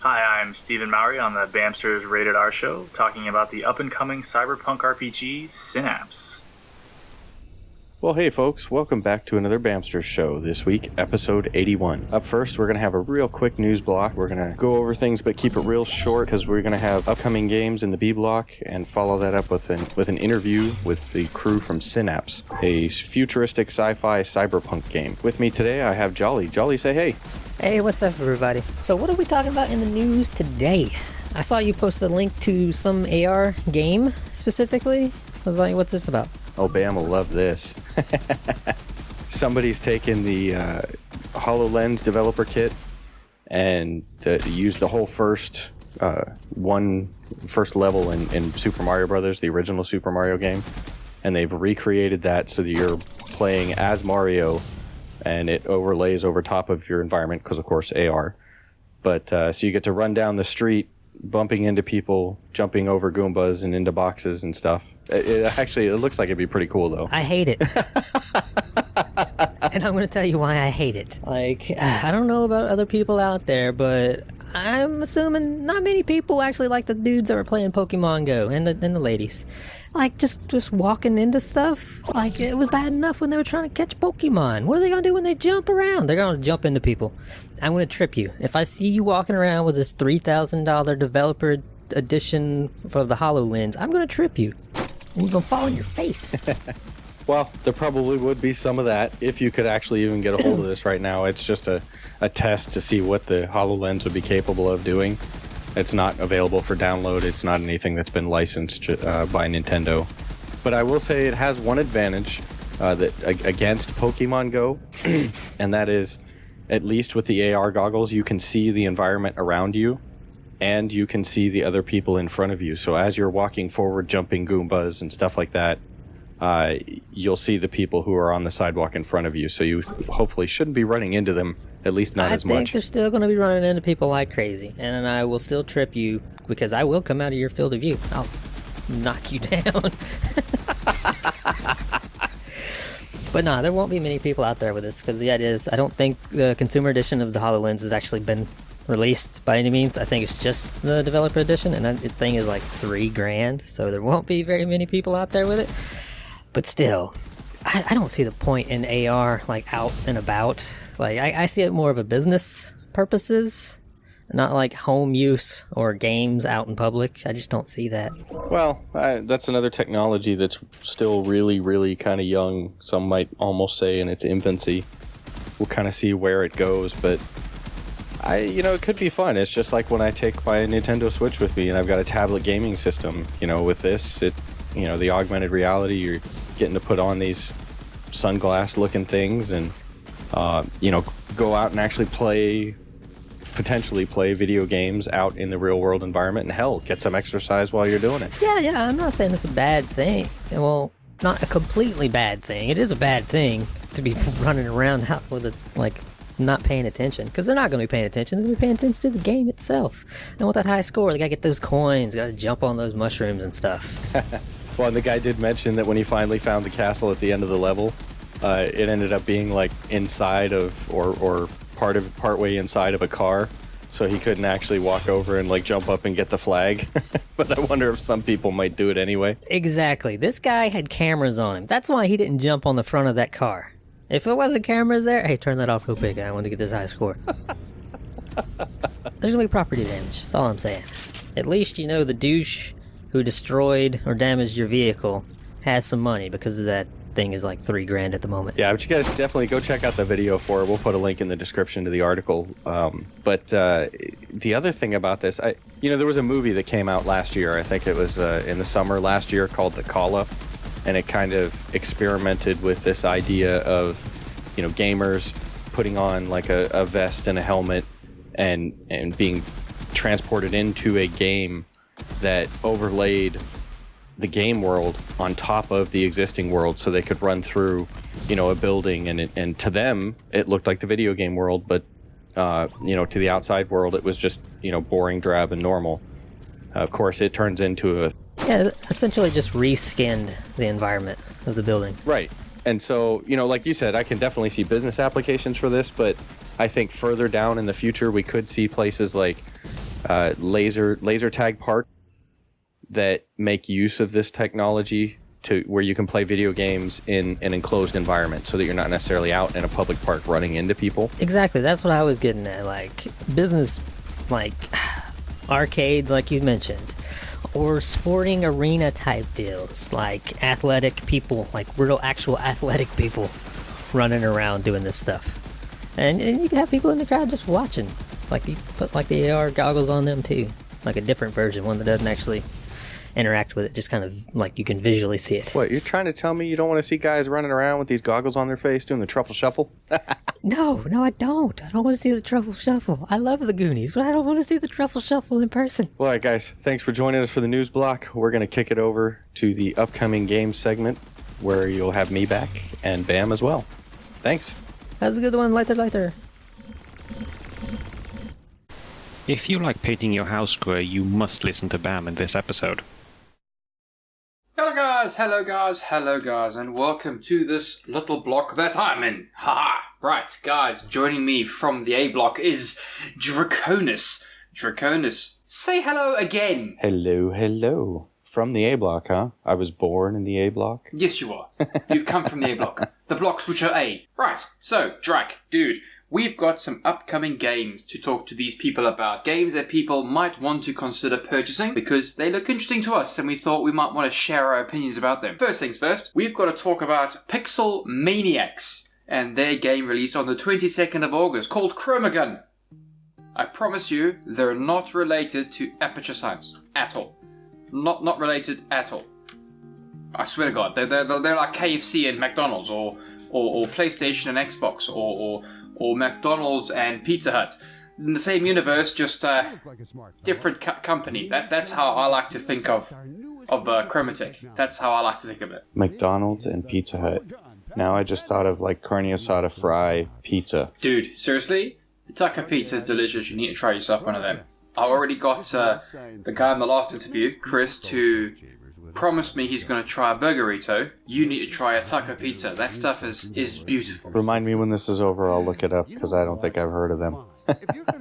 Hi, I'm Stephen Mowery on the Bamsters Rated R show, talking about the up-and-coming cyberpunk RPG, Synapse. Well, hey folks, welcome back to another Bamsters show. This week, episode 81. Up first, we're going to have a real quick news block. We're going to go over things but keep it real short because we're going to have upcoming games in the B block and follow that up with an interview with the crew from Synapse, a futuristic sci-fi cyberpunk game. With me today, I have Jolly. Jolly, say hey. Hey, what's up, everybody? So what are we talking about in the news today? I saw you post a link to some AR game, specifically. I was like, what's this about? Oh, Bam will love this. Somebody's taken the Hololens developer kit and used the whole first level in Super Mario Brothers, the original Super Mario game, and they've recreated that so that you're playing as Mario, and it overlays over top of your environment because, of course, AR. But so you get to run down the street, bumping into people, jumping over Goombas and into boxes and stuff. It looks like it'd be pretty cool, though. I hate it. And I'm going to tell you why I hate it. Like, I don't know about other people out there, but I'm assuming not many people actually like the dudes that were playing Pokemon Go and the ladies. Like, just walking into stuff. Like, it was bad enough when they were trying to catch Pokemon. What are they going to do when they jump around? They're going to jump into people. I'm going to trip you. If I see you walking around with this $3,000 developer edition for the HoloLens, I'm going to trip you. And you're going to fall on your face. Well, there probably would be some of that if you could actually even get a hold of this right now. It's just a test to see what the HoloLens would be capable of doing. It's not available for download. It's not anything that's been licensed by Nintendo. But I will say it has one advantage that against Pokemon Go, and that is, at least with the AR goggles, you can see the environment around you, and you can see the other people in front of you. So as you're walking forward, jumping Goombas and stuff like that, you'll see the people who are on the sidewalk in front of you. So you hopefully shouldn't be running into them, at least not as much. I think they're still going to be running into people like crazy, and I will still trip you because I will come out of your field of view. I'll knock you down. But no, there won't be many people out there with this because the idea is I don't think the consumer edition of the HoloLens has actually been released by any means. I think it's just the developer edition, and the thing is like $3,000, so there won't be very many people out there with it. But still, I don't see the point in AR like out and about. Like I see it more of a business purposes, not like home use or games out in public. I just don't see that. Well, that's another technology that's still really, really kind of young. Some might almost say in its infancy. We'll kind of see where it goes, but it could be fun. It's just like when I take my Nintendo Switch with me and I've got a tablet gaming system. With this, the augmented reality, you're getting to put on these sunglass-looking things and, go out and actually potentially play video games out in the real-world environment, and hell, get some exercise while you're doing it. Yeah, I'm not saying it's a bad thing. Well, not a completely bad thing. It is a bad thing to be running around out with it, like, not paying attention, because they're not going to be paying attention. They're going to be paying attention to the game itself. And with that high score, they got to get those coins, got to jump on those mushrooms and stuff. Well, and the guy did mention that when he finally found the castle at the end of the level, it ended up being like inside of or partway inside of a car, so he couldn't actually walk over and like jump up and get the flag. But I wonder if some people might do it anyway. Exactly. This guy had cameras on him. That's why he didn't jump on the front of that car. If there wasn't cameras there, hey, turn that off real quick. I want to get this high score. There's gonna be property damage. That's all I'm saying. At least the douche who destroyed or damaged your vehicle has some money, because that thing is like $3,000 at the moment. Yeah, but you guys definitely go check out the video for it. We'll put a link in the description to the article. But the other thing about this, there was a movie that came out last year. I think it was in the summer last year, called The Call Up, and it kind of experimented with this idea of, gamers putting on like a vest and a helmet and being transported into a game that overlaid the game world on top of the existing world, so they could run through, a building, and to them it looked like the video game world, but to the outside world it was just boring, drab, and normal. Of course, it turns into essentially just reskinned the environment of the building. Right. And so, like you said, I can definitely see business applications for this, but I think further down in the future we could see places like laser tag park that make use of this technology to where you can play video games in an enclosed environment so that you're not necessarily out in a public park running into people. Exactly, that's what I was getting at. Like business, like arcades, like you mentioned, or sporting arena type deals, like athletic people, like real actual athletic people running around doing this stuff. And you can have people in the crowd just watching. Like you put like the AR goggles on them too. Like a different version, one that doesn't actually interact with it, just kind of like you can visually see it. What, you're trying to tell me you don't want to see guys running around with these goggles on their face doing the truffle shuffle? No, I don't. I don't want to see the truffle shuffle. I love the Goonies, but I don't want to see the truffle shuffle in person. Well, all right, guys, thanks for joining us for the news block. We're going to kick it over to the upcoming game segment where you'll have me back and Bam as well. Thanks. That's a good one. Later. If you like painting your house square, you must listen to Bam in this episode. Hello guys, and welcome to this little block that I'm in. Haha! Right, guys, joining me from the A block is Draconusx. Draconusx, say hello again. Hello. From the A block, huh? I was born in the A block? Yes, you are. You've come from the A block. The blocks which are A. Right, so, Drac, dude, we've got some upcoming games to talk to these people about. Games that people might want to consider purchasing because they look interesting to us and we thought we might want to share our opinions about them. First things first, we've got to talk about Pixel Maniacs and their game released on the 22nd of August called Chromagun. I promise you, they're not related to Aperture Science at all. Not related at all. I swear to God, they're like KFC and McDonald's or PlayStation and Xbox or McDonald's and Pizza Hut. In the same universe, just different company. That's how I like to think of Chromatic. That's how I like to think of it. McDonald's and Pizza Hut. Now I just thought of like carne asada fry pizza. Dude, seriously? The taco pizza is delicious. You need to try yourself one of them. I already got the guy in the last interview, Chris, to promise me he's going to try a burgerito. You need to try a taco pizza. That stuff is beautiful. Remind me when this is over, I'll look it up, because I don't think I've heard of them.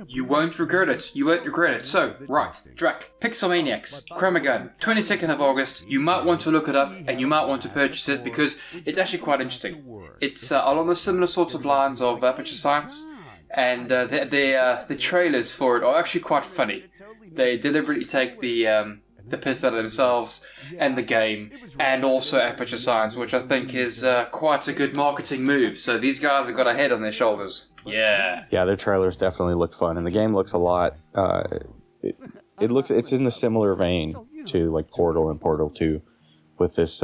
You won't regret it. You won't regret it. So, right, Drac, Pixel Maniacs, Chromagun, 22nd of August. You might want to look it up, and you might want to purchase it, because it's actually quite interesting. It's along the similar sorts of lines of Aperture Science, and the trailers for it are actually quite funny. They deliberately take the piss out of themselves and the game, and also Aperture Science, which I think is quite a good marketing move. So these guys have got a head on their shoulders. Yeah, their trailers definitely look fun, and the game looks a lot. It's in the similar vein to like Portal and Portal 2, with this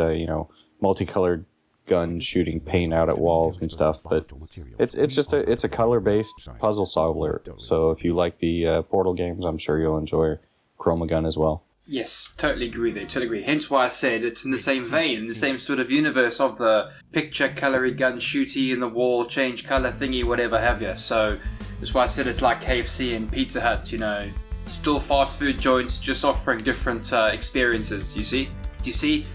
multicolored gun shooting paint out at walls and stuff. But it's a color based puzzle solver. So if you like the Portal games, I'm sure you'll enjoy Chromagun as well. Yes, totally agree there, totally agree. Hence why I said it's in the same vein, in the same sort of universe of the picture, colory, gun shooty in the wall, change colour thingy, whatever have you. So that's why I said it's like KFC and Pizza Hut, still fast food joints, just offering different experiences, you see? Do you see?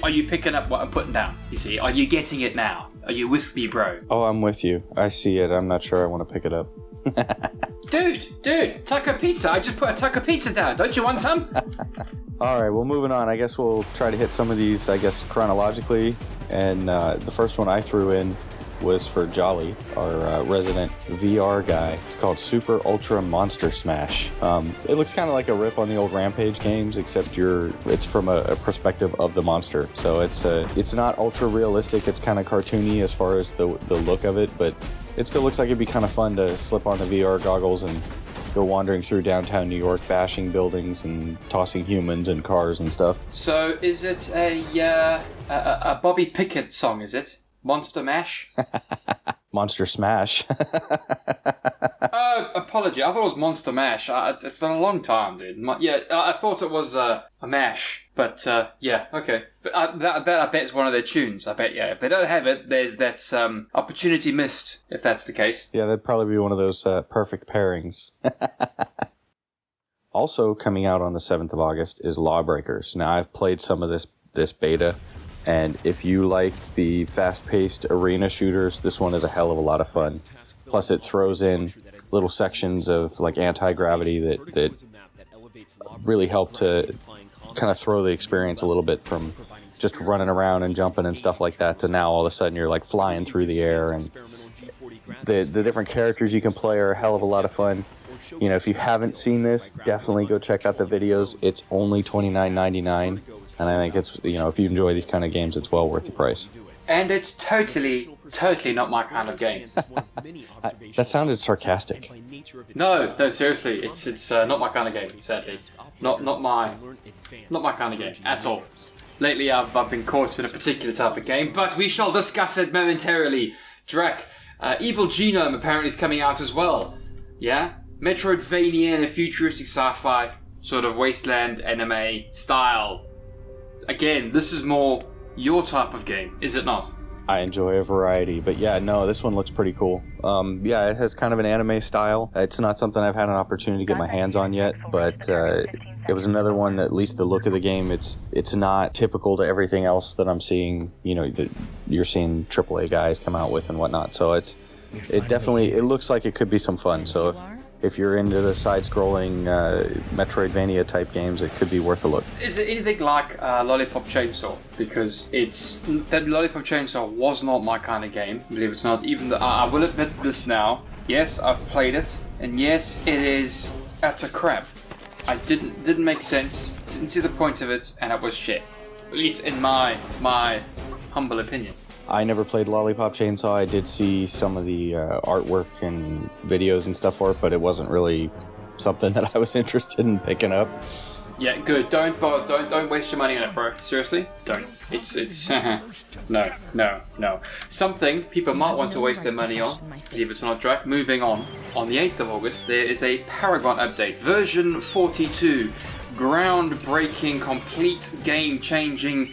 Are you picking up what I'm putting down? You see? Are you getting it now? Are you with me, bro? Oh, I'm with you. I see it. I'm not sure I want to pick it up. Dude, taco pizza. I just put a taco pizza down. Don't you want some? All right, well, moving on. I guess we'll try to hit some of these, chronologically. And the first one I threw in was for Jolly, our resident VR guy. It's called Super Ultra Monster Smash. It looks kind of like a rip on the old Rampage games, except it's from a perspective of the monster. So it's not ultra realistic. It's kind of cartoony as far as the look of it, but it still looks like it'd be kind of fun to slip on the VR goggles and go wandering through downtown New York, bashing buildings and tossing humans and cars and stuff. So is it a Bobby Pickett song, is it? Monster Mash? Monster Smash. Apology. I thought it was Monster Mash. It's been a long time, dude. I thought it was a mash. But, okay. But that I bet is one of their tunes. I bet, yeah. If they don't have it, that's opportunity missed, if that's the case. Yeah, that'd probably be one of those perfect pairings. Also coming out on the 7th of August is LawBreakers. Now, I've played some of this beta, and if you like the fast-paced arena shooters, this one is a hell of a lot of fun. Plus, it throws in little sections of like anti-gravity that really helped to kind of throw the experience a little bit from just running around and jumping and stuff like that to now all of a sudden you're like flying through the air, and the different characters you can play are a hell of a lot of fun. You know, if you haven't seen this, definitely go check out the videos. It's only $29.99, and I think it's, you know, if you enjoy these kind of games, it's well worth the price. And it's totally not my kind of game. That sounded sarcastic. No, seriously, it's not my kind of game. Sadly, not my kind of game at all. Lately, I've been caught in a particular type of game, but we shall discuss it momentarily. Drac, Evil Genome apparently is coming out as well. Yeah, Metroidvania and a futuristic sci-fi sort of wasteland anime style. Again, this is more your type of game, is it not? I enjoy a variety, but yeah, no, this one looks pretty cool. Yeah, it has kind of an anime style. It's not something I've had an opportunity to get my hands on yet, but it was another one that, at least the look of the game, it's not typical to everything else that I'm seeing, you know, that you're seeing AAA guys come out with and whatnot. So it looks like it could be some fun. So if you're into the side-scrolling Metroidvania type games, it could be worth a look. Is it anything like Lollipop Chainsaw? Because that Lollipop Chainsaw was not my kind of game, believe it or not. Even though I will admit this now. Yes, I've played it, and yes, it is utter crap. I didn't make sense. Didn't see the point of it, and it was shit. At least in my humble opinion. I never played Lollipop Chainsaw. I did see some of the artwork and videos and stuff for it, but it wasn't really something that I was interested in picking up. Yeah, good. Don't waste your money on it, bro. Seriously, don't. It's no. Something people might want to waste their money on. Believe it or not, Drac. Moving on the 8th of August, there is a Paragon update, version 42, groundbreaking, complete, game-changing.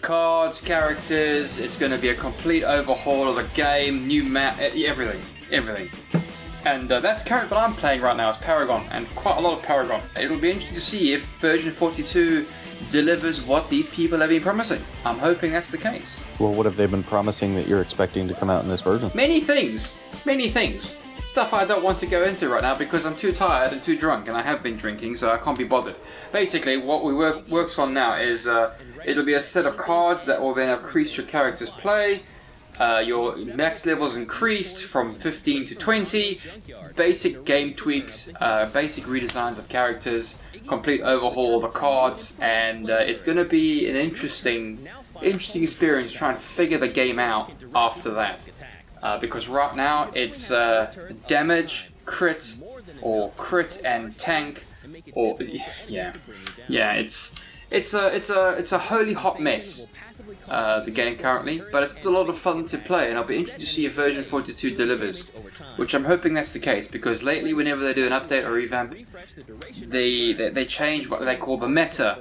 Cards, characters, it's going to be a complete overhaul of the game, new map, everything. And that's currently what I'm playing right now, is Paragon, and quite a lot of Paragon. It'll be interesting to see if version 42 delivers what these people have been promising. I'm hoping that's the case. Well, what have they been promising that you're expecting to come out in this version? Many things. Stuff I don't want to go into right now because I'm too tired and too drunk, and I have been drinking, so I can't be bothered. Basically, what we works on now is it'll be a set of cards that will then increase your character's play. Your max levels increased from 15 to 20. Basic game tweaks, basic redesigns of characters, complete overhaul of the cards, and it's going to be an interesting experience trying to figure the game out after that. Because right now it's damage, crit, or crit and tank, or yeah. It's a holy hot mess. The game currently, but it's still a lot of fun to play, and I'll be interested to see if version 42 delivers, which I'm hoping that's the case, because lately whenever they do an update or revamp, they change what they call the meta.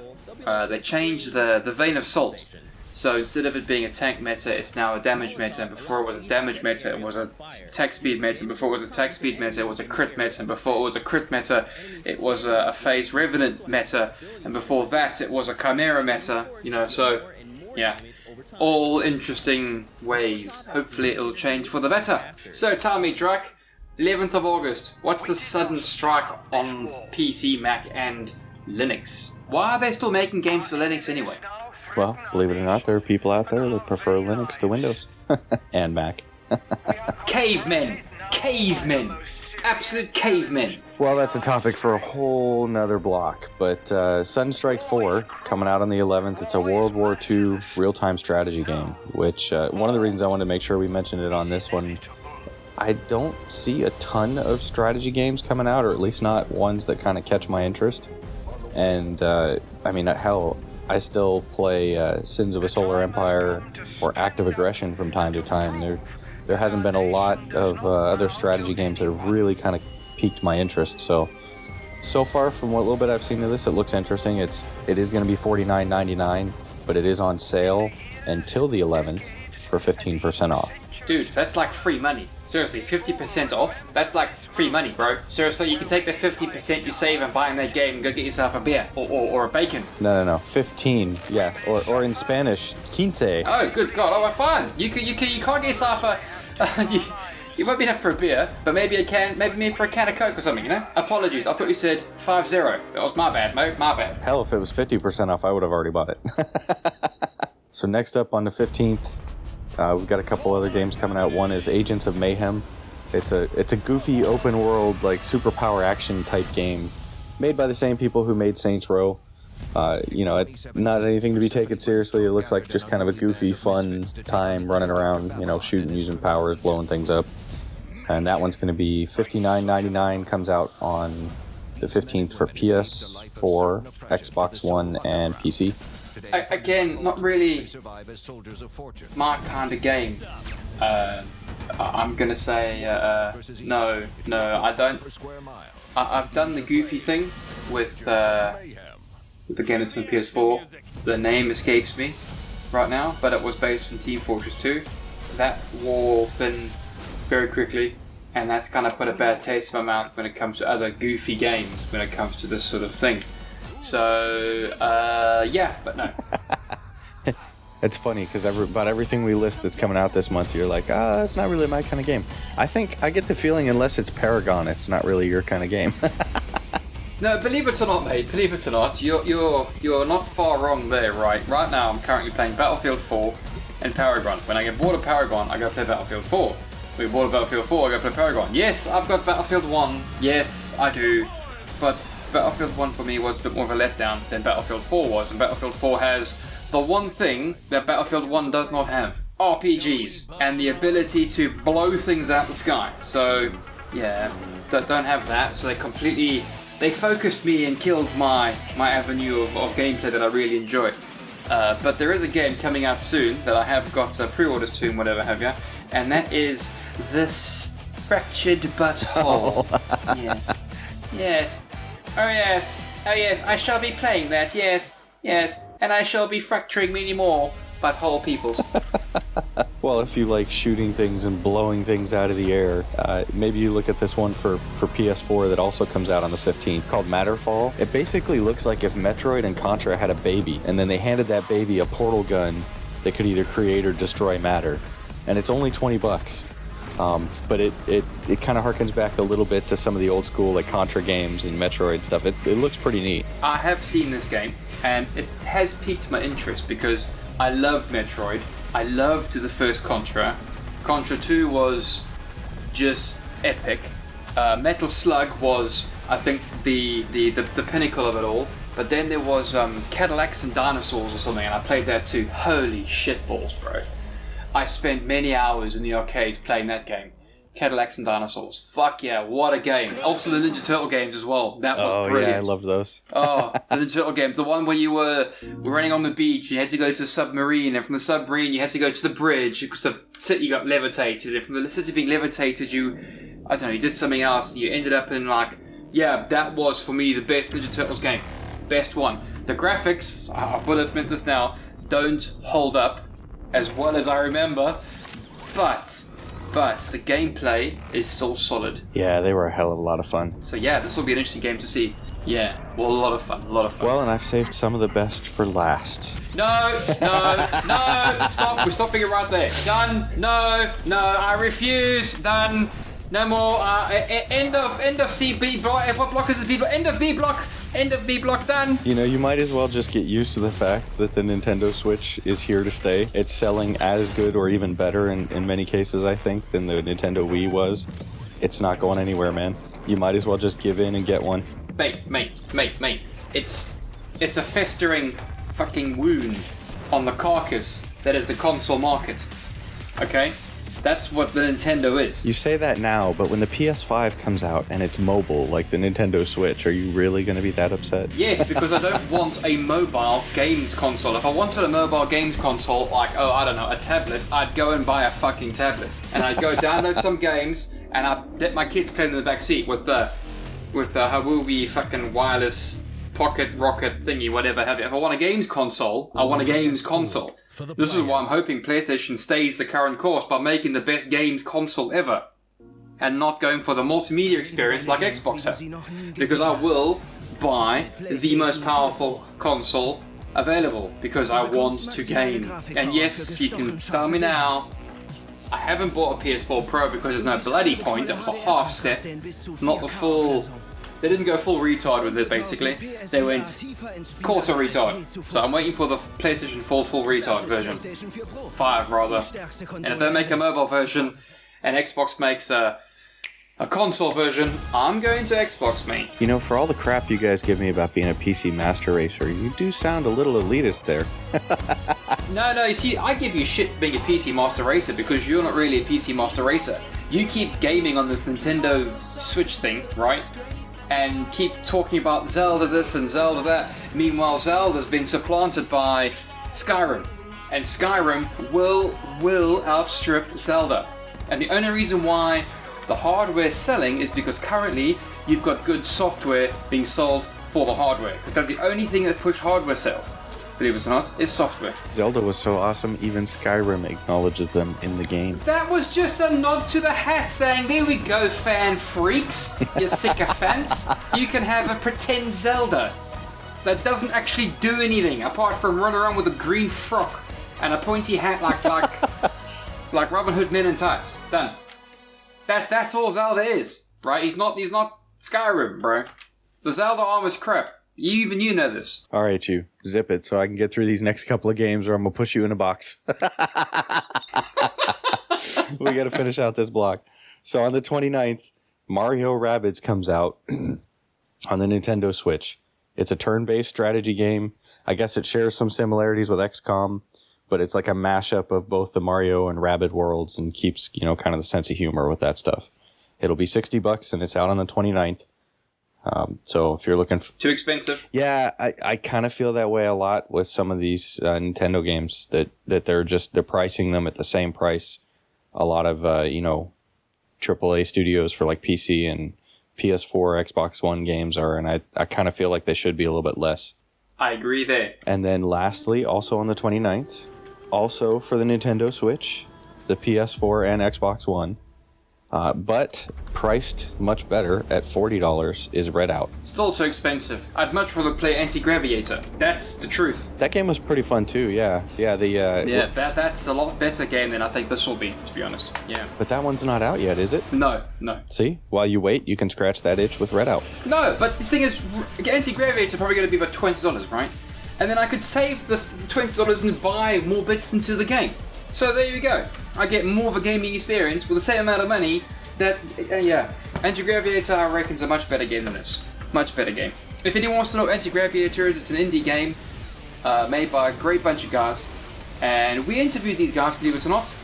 They change the vein of salt. So instead of it being a tank meta, it's now a damage meta, and before it was a damage meta, it was a attack speed meta, and before it was a attack speed meta, it was a crit meta, and before it was a crit meta, it was a phase revenant meta, and before that it was a chimera meta, you know, so yeah. All interesting ways. Hopefully it'll change for the better. So tell me, Drac, 11th of August, what's the sudden strike on PC, Mac, and Linux? Why are they still making games for Linux anyway? Well, believe it or not, there are people out there that prefer Linux to Windows. And Mac. Cavemen! Absolute cavemen! Well, that's a topic for a whole nother block. But Sudden Strike 4, coming out on the 11th, it's a World War II real-time strategy game, which one of the reasons I wanted to make sure we mentioned it on this one, I don't see a ton of strategy games coming out, or at least not ones that kind of catch my interest. And, I mean, hell, I still play Sins of a Solar Empire or Active Aggression from time to time. There hasn't been a lot of other strategy games that have really kind of piqued my interest. So far, from what little bit I've seen of this, it looks interesting. It is going to be $49.99, but it is on sale until the 11th for 15% off. Dude, that's like free money. Seriously, 50% off? That's like free money, bro. Seriously, you can take the 50% you save and buy in that game and go get yourself a beer or a bacon. No. 15, yeah. Or in Spanish, 15. Oh, good God. Oh, well, fine. You can't get yourself It won't be enough for a beer, but maybe for a can of Coke or something, you know? Apologies, I thought you said 5-0. That was my bad, Mo, my bad. Hell, if it was 50% off, I would have already bought it. So next up on the 15th, we've got a couple other games coming out. One is Agents of Mayhem. It's a goofy open world, like superpower action type game made by the same people who made Saints Row. It's not anything to be taken seriously. It looks like just kind of a goofy, fun time running around, shooting, using powers, blowing things up. And that one's going to be $59.99. Comes out on the 15th for PS4, Xbox One, and PC. Again, not really my kind of game. I'm going to say no, I don't. I've done the goofy thing with the game that's on PS4. The name escapes me right now, but it was based on Team Fortress 2. That wore thin very quickly, and that's kind of put a bad taste in my mouth when it comes to other goofy games when it comes to this sort of thing. So, but no. It's funny because about everything we list that's coming out this month, you're like, it's not really my kind of game. I think I get the feeling unless it's Paragon, it's not really your kind of game. No, believe it or not, mate. Believe it or not, you're not far wrong there, right? Right now, I'm currently playing Battlefield 4 and Paragon. When I get bored of Paragon, I go play Battlefield 4. When I get bored of Battlefield 4, I go play Paragon. Yes, I've got Battlefield 1. Yes, I do. But Battlefield 1 for me was a bit more of a letdown than Battlefield 4 was, and Battlefield 4 has the one thing that Battlefield 1 does not have: RPGs and the ability to blow things out the sky. So, yeah, don't have that. So they focused me and killed my avenue of gameplay that I really enjoy. But there is a game coming out soon that I have got pre-orders to and whatever have you, and that is The Fractured Butthole. Yes. Oh yes, I shall be playing that, yes, and I shall be fracturing many more butthole peoples. Well, if you like shooting things and blowing things out of the air, maybe you look at this one for PS4 that also comes out on the 15th, called Matterfall. It basically looks like if Metroid and Contra had a baby, and then they handed that baby a portal gun that could either create or destroy matter. And it's only $20. But it kind of harkens back a little bit to some of the old school like Contra games and Metroid stuff. It looks pretty neat. I have seen this game, and it has piqued my interest because I loved Metroid. I loved the first Contra. Contra 2 was just epic. Metal Slug was, I think, the pinnacle of it all. But then there was Cadillacs and Dinosaurs or something, and I played that too. Holy shitballs, bro. I spent many hours in the arcades playing that game. Cadillacs and Dinosaurs. Fuck yeah, what a game. Also the Ninja Turtle games as well. That was brilliant. Yeah, I loved those. Oh, the Ninja Turtle games. The one where you were running on the beach, you had to go to a submarine, and from the submarine you had to go to the bridge because the city got levitated, and from the city being levitated you did something else, and you ended up in that was for me the best Ninja Turtles game. Best one. The graphics, I will admit this now, don't hold up as well as I remember, but the gameplay is still solid. Yeah, they were a hell of a lot of fun. So yeah, this will be an interesting game to see. Yeah, well, a lot of fun. Well, and I've saved some of the best for last. No, stop, we're stopping it right there. Done, no, I refuse, done, no more, end of C, B block, what block is this, B block, end of B block, done. You might as well just get used to the fact that the Nintendo Switch is here to stay. It's selling as good or even better in many cases, I think, than the Nintendo Wii was. It's not going anywhere, man. You might as well just give in and get one. Mate. It's a festering fucking wound on the carcass that is the console market. Okay? That's what the Nintendo is. You say that now, but when the PS5 comes out and it's mobile, like the Nintendo Switch, are you really going to be that upset? Yes, because I don't want a mobile games console. If I wanted a mobile games console, like, a tablet, I'd go and buy a fucking tablet. And I'd go download some games, and I'd let my kids play in the back seat with the Huawei fucking wireless pocket rocket thingy, whatever have you. If I want a games console, I want a games console. This is why I'm hoping PlayStation stays the current course by making the best games console ever and not going for the multimedia experience like Xbox has. Because I will buy the most powerful console available because I want to game. And yes, you can tell me now, I haven't bought a PS4 Pro because there's no bloody point. That was a half step, not the full. They didn't go full retard with it, basically. They went quarter retard. So I'm waiting for the PlayStation 4 full retard version. 5, rather. And if they make a mobile version, and Xbox makes a console version, I'm going to Xbox, mate. You know, for all the crap you guys give me about being a PC master racer, you do sound a little elitist there. No, you see, I give you shit being a PC master racer because you're not really a PC master racer. You keep gaming on this Nintendo Switch thing, right? And keep talking about Zelda this and Zelda that. Meanwhile, Zelda's been supplanted by Skyrim. And Skyrim will outstrip Zelda. And the only reason why the hardware's selling is because currently you've got good software being sold for the hardware. Because that's the only thing that push hardware sales, believe it or not, is software. Zelda was so awesome, even Skyrim acknowledges them in the game. That was just a nod to the hat saying, there we go, fan freaks, you sycophants. You can have a pretend Zelda that doesn't actually do anything apart from run around with a green frock and a pointy hat like Robin Hood Men in Tights. Done. That's all Zelda is, right? He's not Skyrim, bro. The Zelda armor's crap. Even you know this. All right, you. Zip it so I can get through these next couple of games or I'm going to push you in a box. We got to finish out this block. So on the 29th, Mario Rabids comes out on the Nintendo Switch. It's a turn-based strategy game. I guess it shares some similarities with XCOM, but it's like a mashup of both the Mario and Rabbid worlds and keeps, you know, kind of the sense of humor with that stuff. It'll be $60 and it's out on the 29th. So if you're looking for... Too expensive? Yeah, I kind of feel that way a lot with some of these Nintendo games that they're pricing them at the same price. A lot of, AAA studios for like PC and PS4, Xbox One games are, and I kind of feel like they should be a little bit less. I agree there. And then lastly, also on the 29th, also for the Nintendo Switch, the PS4 and Xbox One, but priced much better at $40 is Redout. Still too expensive. I'd much rather play Anti-Graviator. That's the truth. That game was pretty fun too, yeah. That's a lot better game than I think this will be, to be honest. Yeah. But that one's not out yet, is it? No. See? While you wait, you can scratch that itch with Redout. No, but this thing is, Anti-Graviator probably going to be about $20, right? And then I could save the $20 and buy more bits into the game. So there you go. I get more of a gaming experience with the same amount of money. Anti-Graviator, I reckon, is a much better game than this. Much better game. If anyone wants to know what Anti-Graviator is, it's an indie game made by a great bunch of guys. And we interviewed these guys, believe it or not,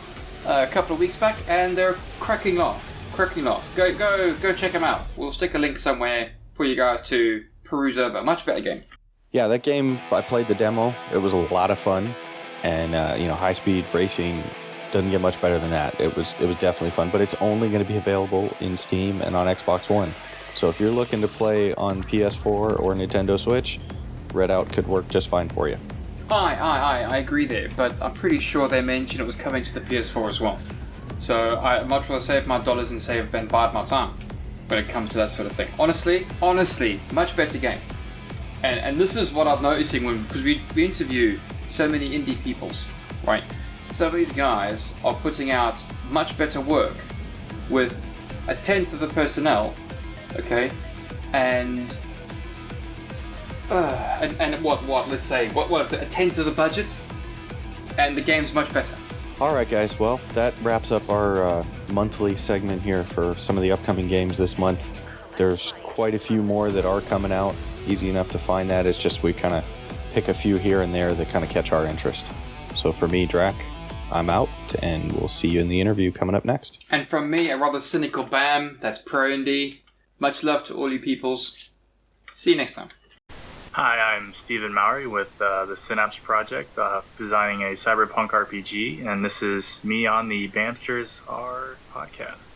a couple of weeks back, and they're cracking off. Go check them out. We'll stick a link somewhere for you guys to peruse over. Much better game. Yeah, that game, I played the demo. It was a lot of fun. And, high-speed racing doesn't get much better than that. It was definitely fun, but it's only going to be available in Steam and on Xbox One. So if you're looking to play on PS4 or Nintendo Switch, Redout could work just fine for you. I agree there, but I'm pretty sure they mentioned it was coming to the PS4 as well. So I'd much rather save my dollars and bide my time when it comes to that sort of thing. Honestly, much better game. And this is what I'm noticing because we interview so many indie peoples, right? Some of these guys are putting out much better work with a tenth of the personnel, okay, and let's say what a tenth of the budget, and the game's much better. All right, guys. Well, that wraps up our monthly segment here for some of the upcoming games this month. There's quite a few more that are coming out. Easy enough to find that. It's just we kind of pick a few here and there that kind of catch our interest. So for me, Drac, I'm out, and we'll see you in the interview coming up next. And from me, a rather cynical Bamm, that's Pro Indie. Much love to all you peoples. See you next time. Hi, I'm Stephen Mowery with the Synapse project, designing a cyberpunk RPG, and this is me on the Bamsters Are podcast.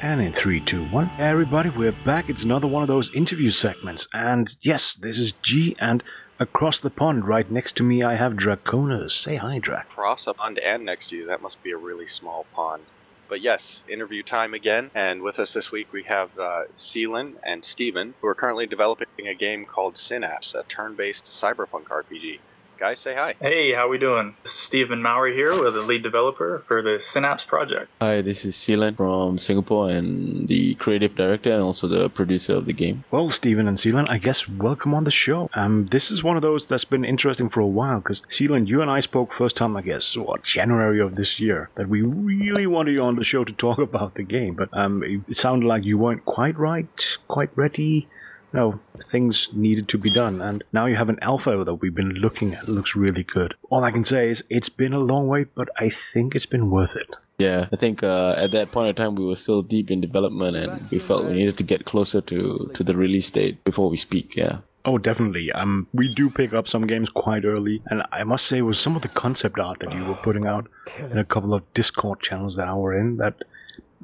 And in 3, 2, 1, everybody, we're back. It's another one of those interview segments. And yes, this is G, and across the pond, right next to me, I have Draconusx. Say hi, Drac. Across a pond and next to you, that must be a really small pond. But yes, interview time again. And with us this week, we have Seelan and Steven, who are currently developing a game called Synapse, a turn-based cyberpunk RPG. Guys, say hi. Hey, how we doing? This is Stephen Mowery here with the lead developer for the Synapse project. Hi, this is Seelan from Singapore and the creative director and also the producer of the game. Well, Stephen and Seelan, I guess welcome on the show. This is one of those that's been interesting for a while, because Seelan, you and I spoke first time, I guess, January of this year, that we really wanted you on the show to talk about the game, but it sounded like you weren't quite right, quite ready. No, things needed to be done, and now you have an alpha that we've been looking at. It looks really good. All I can say is it's been a long wait, but I think it's been worth it. Yeah, I think at that point in time we were still deep in development and we felt we needed to get closer to the release date before we speak, yeah. Oh, definitely. We do pick up some games quite early, and I must say, with some of the concept art that you were putting out in a couple of Discord channels that I were in, that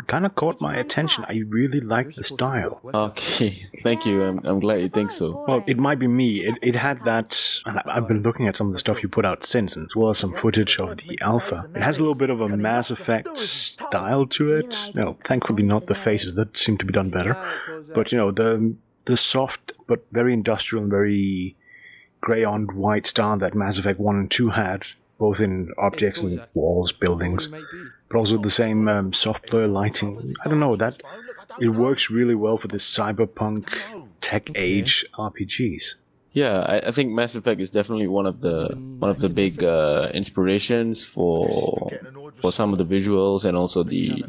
kind of caught my attention. I really like the style. Okay, thank you. I'm glad you think so. Well, it might be me. It had that, and I've been looking at some of the stuff you put out since, as well as some footage of the alpha. It has a little bit of a Mass Effect style to it. No, thankfully not the faces. That seem to be done better. But, the soft but very industrial and very grey on white style that Mass Effect 1 and 2 had, both in objects and walls, buildings, but also the same soft blur lighting. I don't know, that it works really well for this cyberpunk tech age RPGs. Yeah, I think Mass Effect is definitely one of the big inspirations for some of the visuals and also the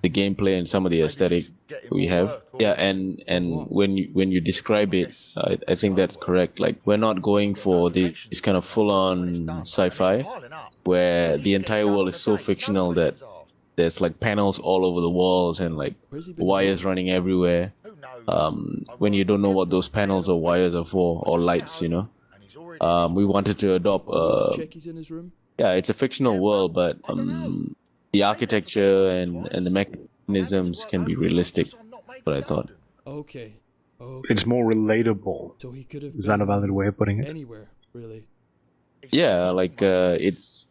gameplay and some of the aesthetic we have. Yeah, and when you describe it, I think that's correct. Like, we're not going for this kind of full-on sci-fi where the entire world is so fictional that there's like panels all over the walls and like wires running everywhere. When you don't know what those panels or wires are for, or lights, we wanted to adopt it's a fictional world, but the architecture and the mechanisms can be realistic, what I thought. Okay. It's more relatable. So he could have Is that a valid way of putting it? Anywhere, really. Yeah, like it's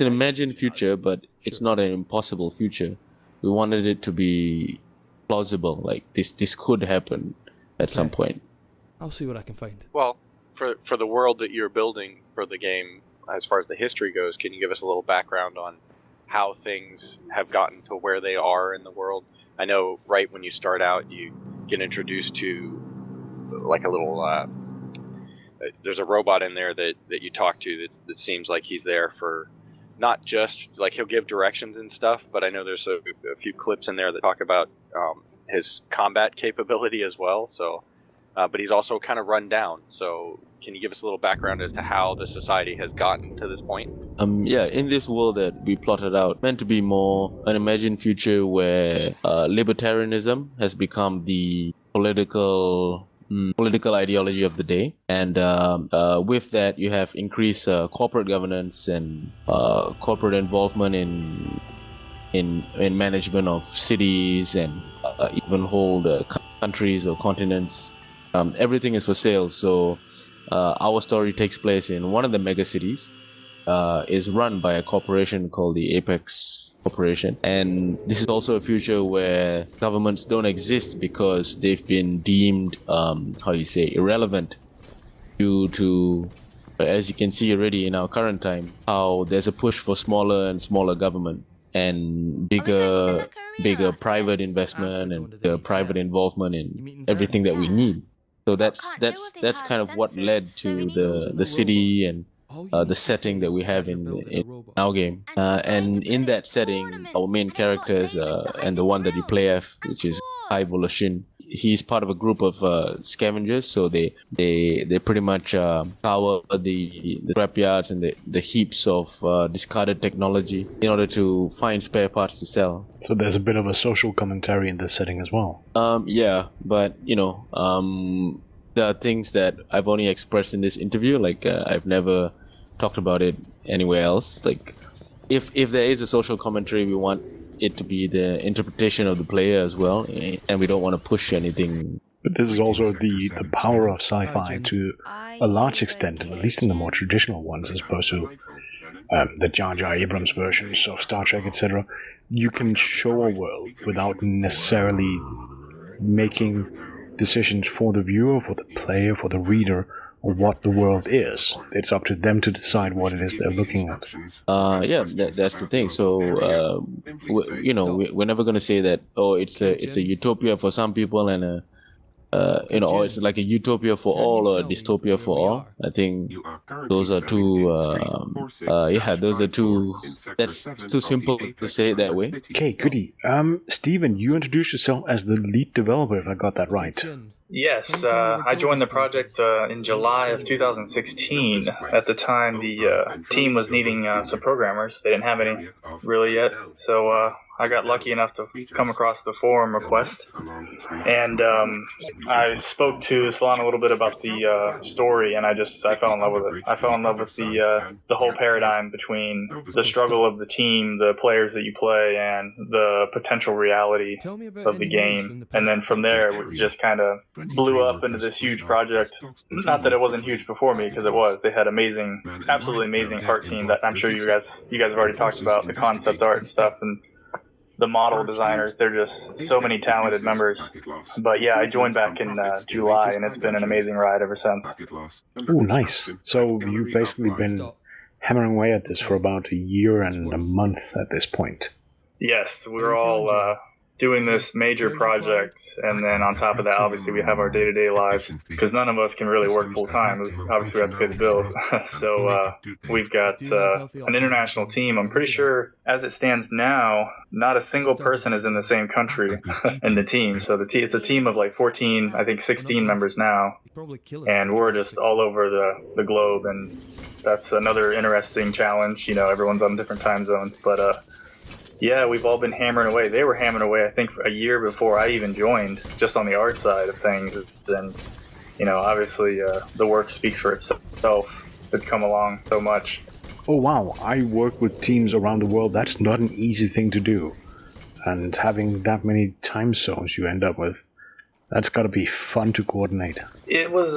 an imagined future, but it's not an impossible future. We wanted it to be plausible, like this could happen at some point. I'll see what I can find. Well, for the world that you're building for the game, as far as the history goes, can you give us a little background on how things have gotten to where they are in the world? I know right when you start out, you get introduced to like a little there's a robot in there that you talk to that seems like he's there for not just like he'll give directions and stuff, but I know there's a few clips in there that talk about his combat capability as well. So, but he's also kind of run down. So, can you give us a little background as to how the society has gotten to this point? In this world that we plotted out, meant to be more an imagined future where libertarianism has become the political ideology of the day, and with that you have increased corporate governance and corporate involvement in management of cities and even whole countries or continents. Everything is for sale, so our story takes place in one of the mega cities, is run by a corporation called the Apex Corporation, and this is also a future where governments don't exist because they've been deemed irrelevant due to, as you can see already in our current time, how there's a push for smaller and smaller government and bigger private investment and private involvement in everything that we need. So that's kind of what led to the city and the setting that we have in our game. And in that setting, our main characters and the one that you play as, which is Kai Voloshin, he's part of a group of scavengers. So they pretty much power the scrapyards and the heaps of discarded technology in order to find spare parts to sell. So there's a bit of a social commentary in this setting as well. Yeah, but there are things that I've only expressed in this interview. Like I've never talked about it anywhere else. Like if there is a social commentary, we want it to be the interpretation of the player as well, and we don't want to push anything. But this is also the power of sci-fi to a large extent, at least in the more traditional ones, as opposed to the Jar Jar Abrams versions of Star Trek, etc. You can show a world without necessarily making decisions for the viewer, for the player, for the reader what the world is. It's up to them to decide what it is they're looking at. That's the thing. So we're never going to say that it's a utopia for some people and or it's like a utopia for all or a dystopia for all. I think those are two. That's too simple to say it that way. Okay, goody. Steven, you introduced yourself as the lead developer, if I got that right. Yes, I joined the project in July of 2016. At the time, the team was needing some programmers. They didn't have any really yet, so I got lucky enough to come across the forum request, and I spoke to Seelan a little bit about the story, and I fell in love with it. I fell in love with the whole paradigm between the struggle of the team, the players that you play, and the potential reality of the game. And then from there, it just kind of blew up into this huge project. Not that it wasn't huge before me, because it was. They had absolutely amazing art team that I'm sure you guys have already talked about, the concept art and stuff, and the model designers. They're just so many talented members. But yeah, I joined back in July, and it's been an amazing ride ever since. Oh, nice. So you've basically been hammering away at this for about a year and a month at this point. Yes, we're all doing this major project, and then on top of that, obviously we have our day-to-day lives, because none of us can really work full-time. Obviously we have to pay the bills. So we've got an international team. I'm pretty sure, as it stands now, not a single person is in the same country in the team. So it's a team of like 14, I think 16 members now, and we're just all over the globe, and that's another interesting challenge. Everyone's on different time zones, but yeah, we've all been hammering away. They were hammering away, I think, a year before I even joined, just on the art side of things. And, obviously, the work speaks for itself. It's come along so much. Oh, wow. I work with teams around the world. That's not an easy thing to do. And having that many time zones you end up with, that's got to be fun to coordinate. It was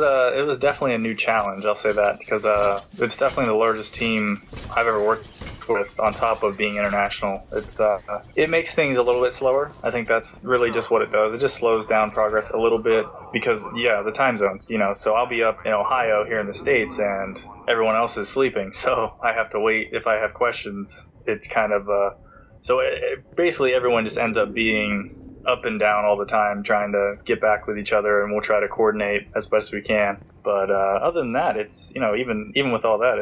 definitely a new challenge, I'll say that, because it's definitely the largest team I've ever worked with, on top of being international. It makes things a little bit slower. I think that's really just what it does. It just slows down progress a little bit because, the time zones, so I'll be up in Ohio here in the States and everyone else is sleeping, so I have to wait if I have questions. It's kind of, basically everyone just ends up being up and down all the time, trying to get back with each other, and we'll try to coordinate as best we can. But other than that, it's even with all that,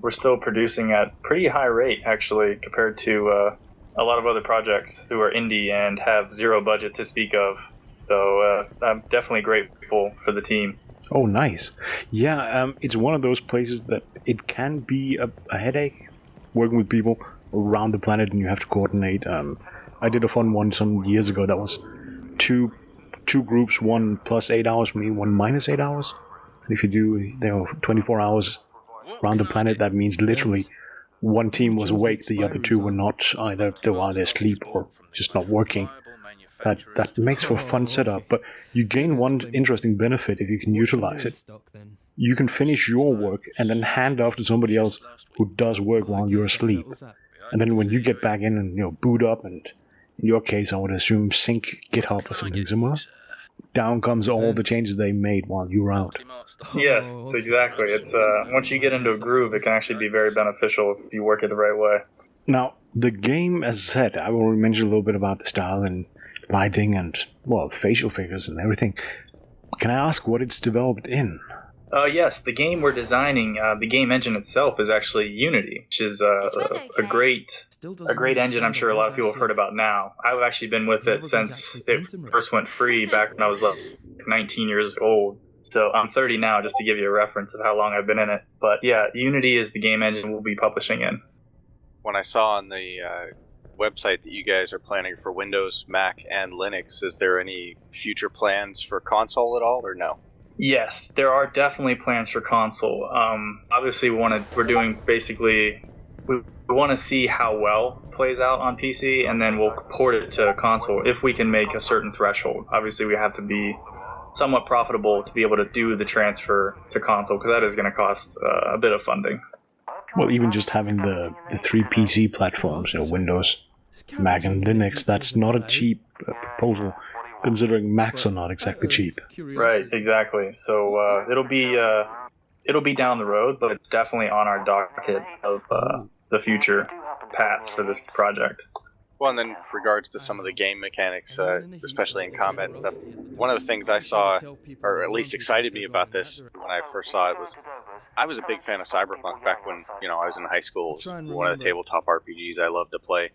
we're still producing at pretty high rate actually compared to a lot of other projects who are indie and have zero budget to speak of. So I'm definitely grateful for the team. Oh, nice. Yeah, it's one of those places that it can be a headache working with people around the planet, and you have to coordinate. I did a fun one some years ago that was two groups, one plus 8 hours for me, one minus 8 hours. And if you do 24 hours around the planet, that means literally one team was awake, the other two were not. They were either asleep or just not working. That makes for a fun setup, but you gain one interesting benefit if you can utilize it. You can finish your work and then hand off to somebody else who does work while you're asleep. And then when you get back in and boot up, and in your case I would assume sync GitHub or something similar, down comes all the changes they made while you were out. Yes, exactly. It's once you get into a groove, it can actually be very beneficial if you work it the right way. Now, the game, as I said, I will mention a little bit about the style and lighting and, facial figures and everything. Can I ask what it's developed in? Yes, the game we're designing, the game engine itself is actually Unity, which is a great engine I'm sure a lot of people have heard about now. I've actually been with it since it first went free back when I was 19 years old. So I'm 30 now, just to give you a reference of how long I've been in it. But yeah, Unity is the game engine we'll be publishing in. When I saw on the website that you guys are planning for Windows, Mac, and Linux, is there any future plans for console at all, or no? Yes, there are definitely plans for console. Obviously, we want to see how well it plays out on PC, and then we'll port it to console if we can make a certain threshold. Obviously, we have to be somewhat profitable to be able to do the transfer to console, because that is going to cost a bit of funding. Well, even just having the three PC platforms, Windows, Mac, and Linux, that's not a cheap proposal, considering Macs are not exactly cheap. Right, exactly. So it'll be it'll be down the road, but it's definitely on our docket of the future path for this project. Well, and then in regards to some of the game mechanics, especially in combat and stuff, one of the things I saw, or at least excited me about this when I first saw it, was I was a big fan of Cyberpunk back when I was in high school. It was one of the tabletop RPGs I loved to play.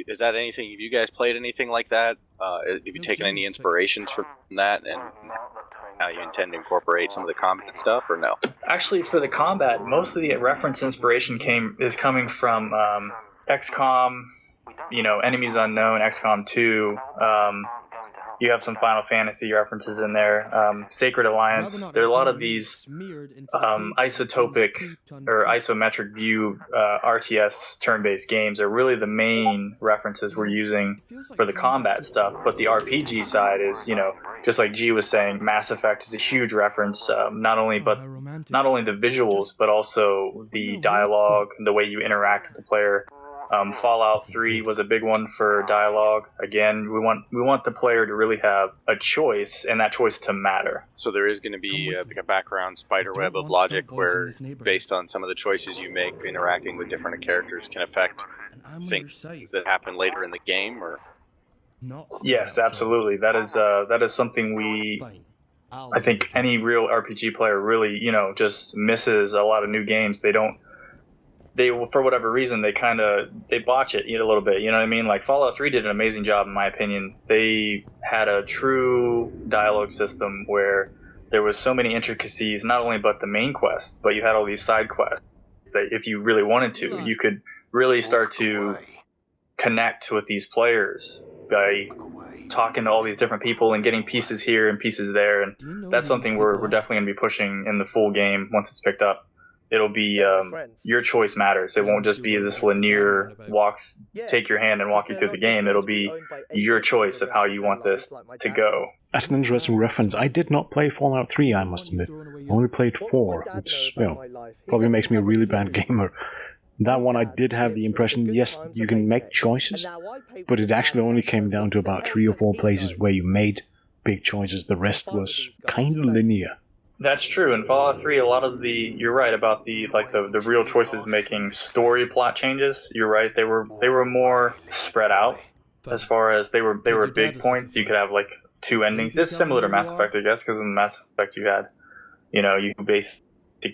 Is that anything? Have you guys played anything like that? Have you taken any inspirations from that, and how you intend to incorporate some of the combat stuff, or no? Actually, for the combat, most of the reference inspiration is coming from XCOM, Enemies Unknown, XCOM 2. You have some Final Fantasy references in there. Sacred Alliance. There are a lot of these isotopic or isometric view RTS turn-based games are really the main references we're using for the combat stuff. But the RPG side is, just like G was saying, Mass Effect is a huge reference. Not only the visuals, but also the dialogue and the way you interact with the player. Fallout 3 was a big one for dialogue. Again, we want the player to really have a choice, and that choice to matter. So there is going to be like a background spiderweb of logic where, based on some of the choices you make, interacting with different characters can affect things that happen later in the game, or? Yes, absolutely. That is something I think any real RPG player really, just misses a lot of new games. They for whatever reason, they botch it a little bit, you know what I mean? Like Fallout 3 did an amazing job, in my opinion. They had a true dialogue system where there was so many intricacies, not only but the main quest, but you had all these side quests that if you really wanted to, you could really start to connect with these players by talking to all these different people and getting pieces here and pieces there. And that's something we're definitely going to be pushing in the full game once it's picked up. It'll be your choice matters. It won't just be this linear take your hand and walk you through the game. It'll be your choice of how you want this to go. That's an interesting reference. I did not play Fallout 3, I must admit. I only played 4, which probably makes me a really bad gamer. That one I did have the impression, yes, you can make choices, but it actually only came down to about 3 or 4 places where you made big choices. The rest was kind of linear. That's true. In Fallout 3, a lot of you're right about the real choices making story plot changes. You're right. They were more spread out as far as they were big points. You could have like 2 endings. It's similar to Mass Effect, I guess, because in Mass Effect you had, you basic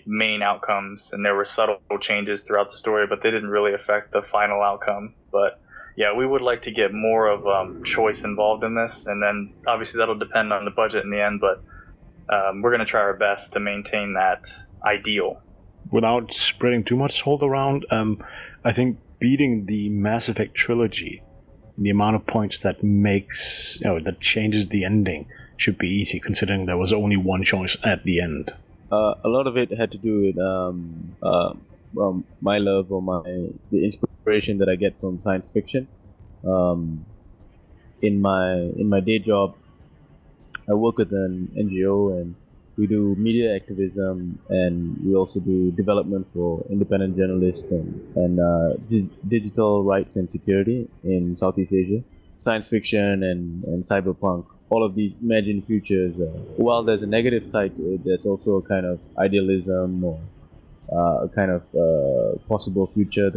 main outcomes, and there were subtle changes throughout the story, but they didn't really affect the final outcome. But yeah, we would like to get more of choice involved in this, and then obviously that'll depend on the budget in the end, but we're going to try our best to maintain that ideal. Without spreading too much salt around, I think beating the Mass Effect trilogy, the amount of points that that changes the ending, should be easy, considering there was only one choice at the end. A lot of it had to do with my love or the inspiration that I get from science fiction. In my day job, I work with an NGO, and we do media activism, and we also do development for independent journalists and digital rights and security in Southeast Asia. Science fiction and cyberpunk, all of these imagined futures. While there's a negative side to it, there's also a kind of idealism or a kind of possible future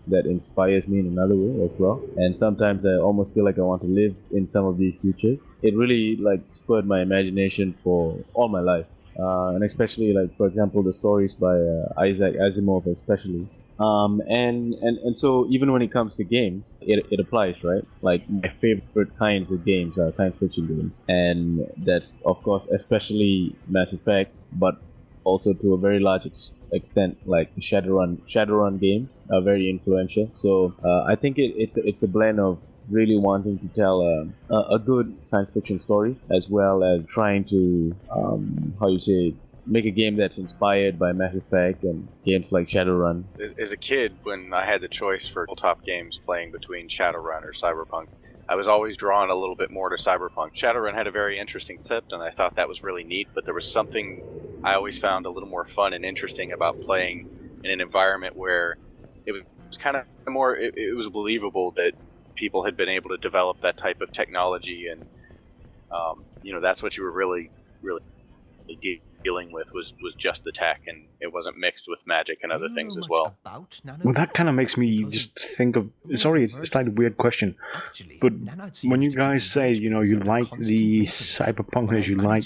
that inspires me in another way as well. And sometimes I almost feel like I want to live in some of these futures. It really spurred my imagination for all my life, and especially for example the stories by Isaac Asimov especially. And so even when it comes to games, it applies, right? Like my favorite kinds of games are science fiction games, and that's of course especially Mass Effect, but also to a very large extent like Shadowrun games are very influential. So I think it's a blend of really wanting to tell a good science fiction story, as well as trying to make a game that's inspired by Mass Effect and games like Shadowrun. As a kid, when I had the choice for top games playing between Shadowrun or Cyberpunk, I was always drawn a little bit more to Cyberpunk. Shadowrun had a very interesting concept, and I thought that was really neat, but there was something I always found a little more fun and interesting about playing in an environment where it was kind of more, it was believable that people had been able to develop that type of technology, and that's what you were really, really dealing with was just the tech, and it wasn't mixed with magic and other things as well. Well, that kind of makes me just think of... Sorry, it's like a weird question, but when you guys say, you know, you like the cyberpunkness, you like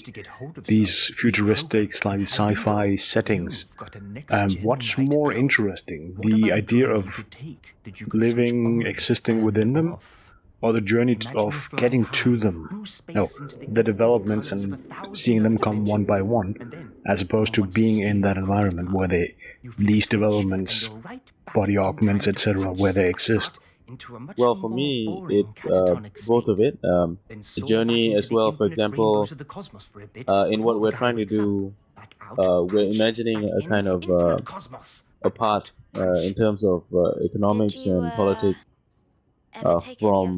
these futuristic, slightly sci-fi settings, what's more interesting? The idea of living, existing within them, or the journey of getting to them? No, the developments and seeing them come one by one, as opposed to being in that environment where these developments, body augments, etc., where they exist. Well, for me, it's both of it. The journey as well, for example, in what we're trying to do, we're imagining a kind of a path in terms of economics and politics from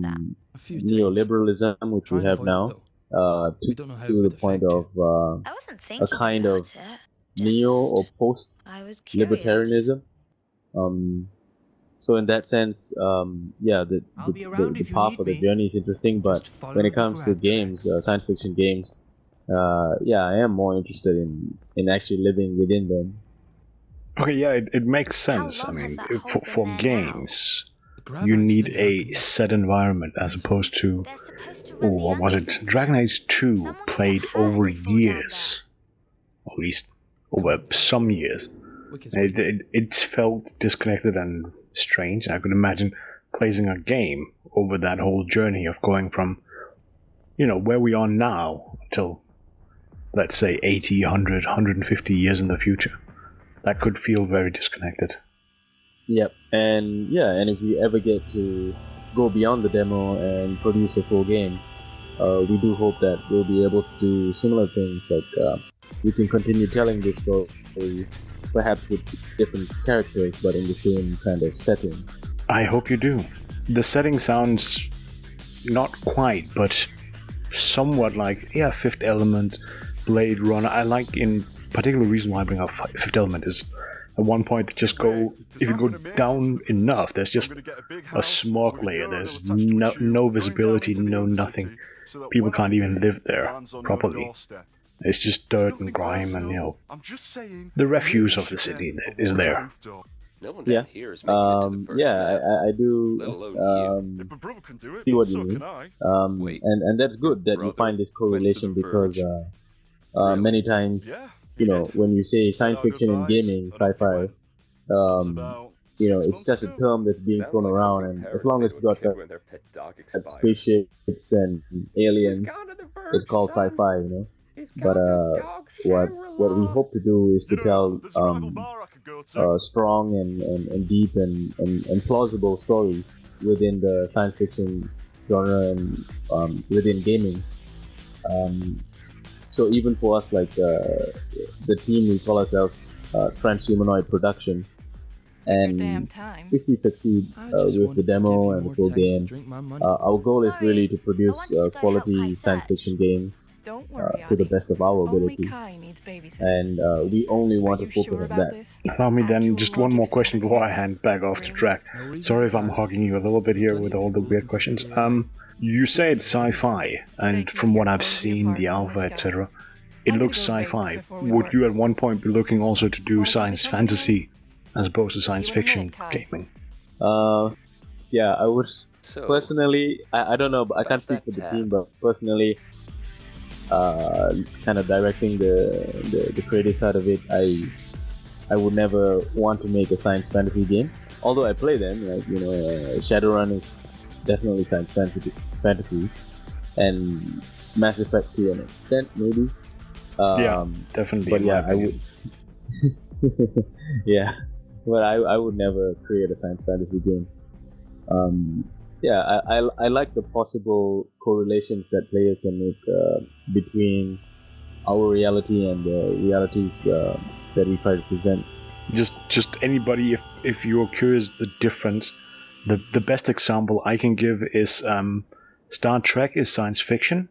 neoliberalism, which we have now, to the point of a kind of neo or post-libertarianism. So in that sense, the path or the journey is interesting, but when it comes to games, science fiction games, I am more interested in actually living within them. Okay, yeah, it makes sense. I mean, for games, you need a set environment as opposed to, what was it? Dragon Age 2 played over years, or at least over some years. It felt disconnected and strange. I could imagine placing a game over that whole journey of going from, you know, where we are now until, let's say, 80, 100, 150 years in the future. That could feel very disconnected. Yep, and if we ever get to go beyond the demo and produce a full game, we do hope that we'll be able to do similar things, like we can continue telling this story, perhaps with different characters, but in the same kind of setting. I hope you do. The setting sounds not quite, but somewhat like, Fifth Element, Blade Runner. I like, in particular reason why I bring up Fifth Element is at one point if you go down enough, there's just a smog layer. There's no visibility, no nothing. People can't even live there properly. It's just dirt and grime and, the refuse of the city is there. Yeah, I do see what you mean. And that's good that you find this correlation, because many times, when you say science fiction and gaming, sci-fi, it's just a term that's being thrown around, and as long as you got that spaceships and aliens, it's called sci-fi, But what we hope to do is to tell strong and deep and plausible stories within the science fiction genre and within gaming. So even for us, like the team, we call ourselves Transhumanoid Productions, and if we succeed with the demo and the full game, our goal is really to produce quality science fiction games to the best of our ability, and we only want to focus on that. Allow me then just one more question before I hand back off to Drac. Sorry if I'm hogging you a little bit here with all the weird questions. You say it's sci-fi, and from what I've seen, the alpha, etc., it looks sci-fi. Would you at one point be looking also to do science fantasy as opposed to science fiction gaming? Yeah, I would. Personally, I don't know, but I can't speak for the team, but personally, kind of directing the creative side of it, I would never want to make a science fantasy game. Although I play them, like Shadowrun is definitely science fantasy, and Mass Effect to an extent, maybe. Definitely. But I would. But I would never create a science fantasy game. I like the possible correlations that players can make between our reality and the realities that we try to present. Just anybody, if you're curious the difference, the best example I can give is Star Trek is science fiction.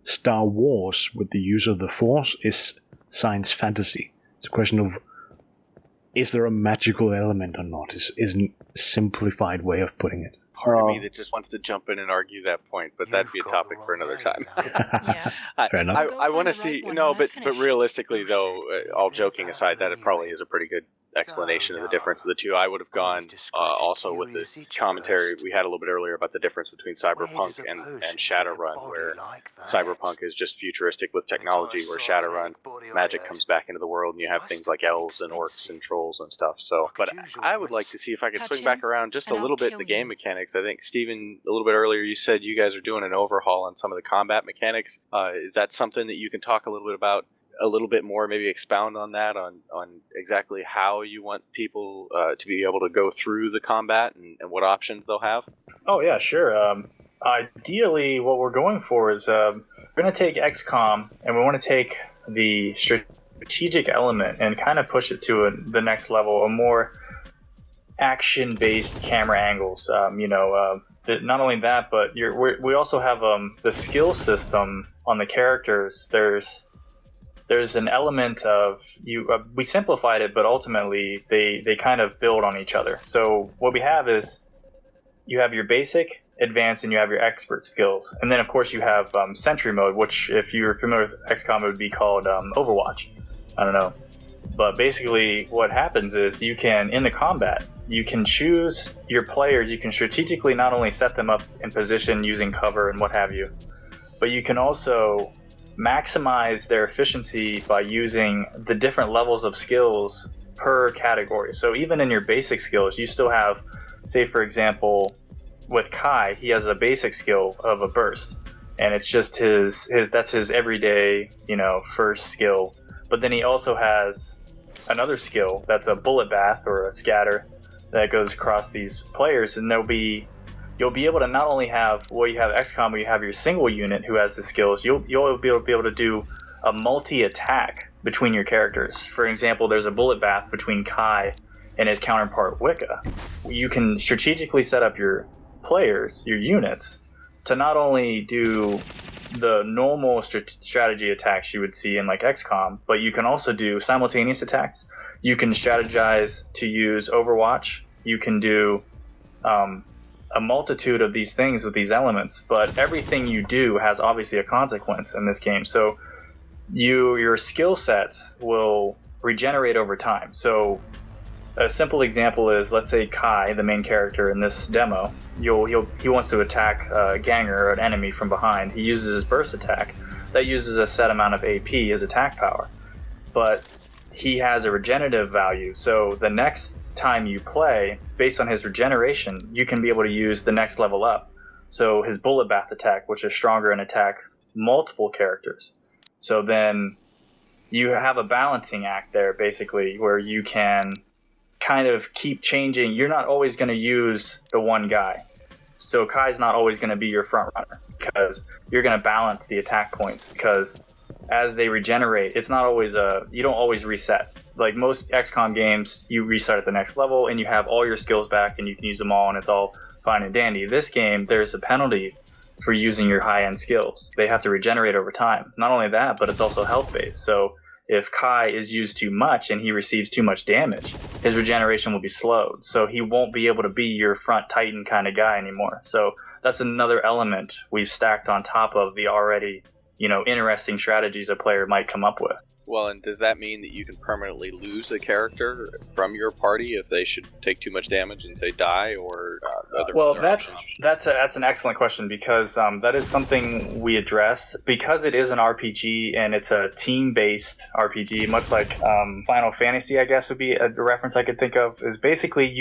Star Wars, with the use of the Force, is science fantasy. It's a question of, is there a magical element or not? Is a simplified way of putting it. part of me that just wants to jump in and argue that point, but that'd be a topic for another time. Fair enough. I want to see, but realistically though, all joking aside, that it probably is a pretty good explanation of the difference of the two. I would have gone also with the commentary we had a little bit earlier about the difference between Cyberpunk and Shadowrun, where Cyberpunk is just futuristic with technology, where Shadowrun, magic comes back into the world and you have things like elves and orcs and trolls and stuff. So, but I would like to see if I could swing back around just a little bit the game mechanics. I think, Steven, a little bit earlier you said you guys are doing an overhaul on some of the combat mechanics. Is that something that you can talk a little bit about a little bit more, maybe expound on that, on exactly how you want people to be able to go through the combat and what options they'll have? Oh, yeah, sure. Ideally, what we're going for is we're going to take XCOM and we want to take the strategic element and kind of push it to the next level, a more action-based camera angles. Not only that, but we also have the skill system on the characters. There's an element of we simplified it, but ultimately they kind of build on each other. So what we have is you have your basic, advanced, and you have your expert skills. And then of course you have Sentry mode, which if you're familiar with XCOM, it would be called Overwatch. I don't know. But basically what happens is you can, in the combat, you can choose your players, you can strategically not only set them up in position using cover and what have you, but you can also maximize their efficiency by using the different levels of skills per category. So even in your basic skills, you still have, say for example, with Kai, he has a basic skill of a burst, and it's just that's his everyday, first skill. But then he also has another skill that's a bullet bath or a scatter that goes across these players, and you'll be able to not only have, you have XCOM where you have your single unit who has the skills, you'll be able to do a multi-attack between your characters. For example, there's a bullet bath between Kai and his counterpart Wicca. You can strategically set up your players, your units, to not only do the normal strategy attacks you would see in like XCOM, but you can also do simultaneous attacks. You can strategize to use Overwatch. You can do a multitude of these things with these elements, but everything you do has obviously a consequence in this game. So your skill sets will regenerate over time. So a simple example is, let's say Kai, the main character in this demo, he wants to attack a ganger or an enemy from behind. He uses his burst attack. That uses a set amount of AP, his attack power. But he has a regenerative value, so the next time you play, based on his regeneration, you can be able to use the next level up. So his bullet bath attack, which is stronger and attack multiple characters. So then you have a balancing act there, basically, where you can kind of keep changing. You're not always going to use the one guy. So Kai's not always going to be your front runner, because you're going to balance the attack points, because as they regenerate, it's not always you don't always reset. Like most XCOM games, you reset at the next level and you have all your skills back and you can use them all and it's all fine and dandy. This game, there's a penalty for using your high-end skills. They have to regenerate over time. Not only that, but it's also health-based. So if Kai is used too much and he receives too much damage, his regeneration will be slowed. So he won't be able to be your front Titan kind of guy anymore. So that's another element we've stacked on top of the already, interesting strategies a player might come up with. Well, and does that mean that you can permanently lose a character from your party if they should take too much damage and say die, or other options? That's an excellent question, because that is something we address, because it is an RPG and it's a team-based RPG, much like Final Fantasy, I guess would be a reference I could think of. Is basically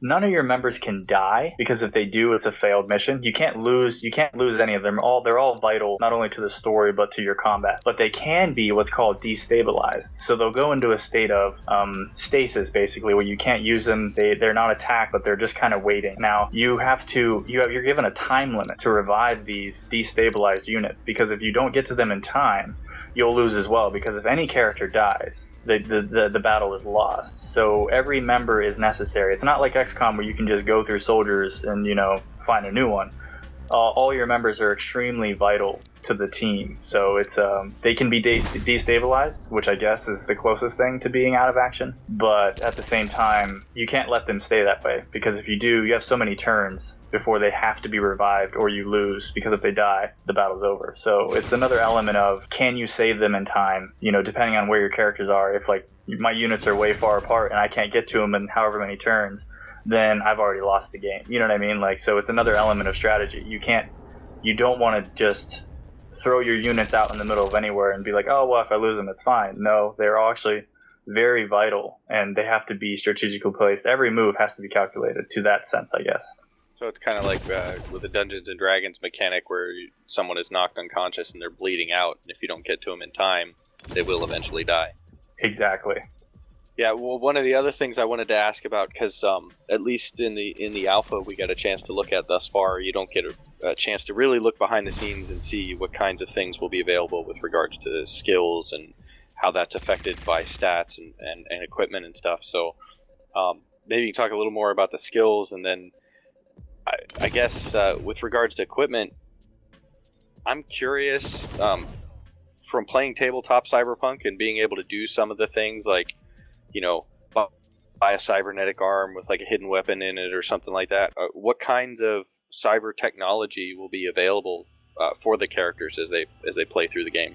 none of your members can die, because if they do, it's a failed mission. You can't lose any of them. They're all vital, not only to the story but to your combat. But they can be what's called destabilized. So they'll go into a state of stasis, basically, where you can't use them. They're not attacked, but they're just kind of waiting. Now you're given a time limit to revive these destabilized units, because if you don't get to them in time, you'll lose as well, because if any character dies, the battle is lost. So every member is necessary. It's not like XCOM where you can just go through soldiers and find a new one. all your members are extremely vital to the team. So it's they can be destabilized, which I guess is the closest thing to being out of action. But at the same time, you can't let them stay that way, because if you do, you have so many turns before they have to be revived, or you lose, because if they die, the battle's over. So it's another element of, can you save them in time? You know, depending on where your characters are. If like my units are way far apart and I can't get to them in however many turns, then I've already lost the game. You know what I mean? Like, so it's another element of strategy. You don't want to just throw your units out in the middle of anywhere and be like, oh, well, if I lose them, it's fine. No, they're all actually very vital, and they have to be strategically placed. Every move has to be calculated to that sense, I guess. So it's kind of like with the Dungeons and Dragons mechanic, where someone is knocked unconscious and they're bleeding out, and if you don't get to them in time, they will eventually die. Exactly. Yeah, well, one of the other things I wanted to ask about, because at least in the alpha we got a chance to look at thus far, you don't get a chance to really look behind the scenes and see what kinds of things will be available with regards to skills and how that's affected by stats and equipment and stuff. So maybe you can talk a little more about the skills, and then I guess with regards to equipment, I'm curious, from playing tabletop Cyberpunk and being able to do some of the things like, you know, buy a cybernetic arm with like a hidden weapon in it or something like that. What kinds of cyber technology will be available for the characters as they play through the game?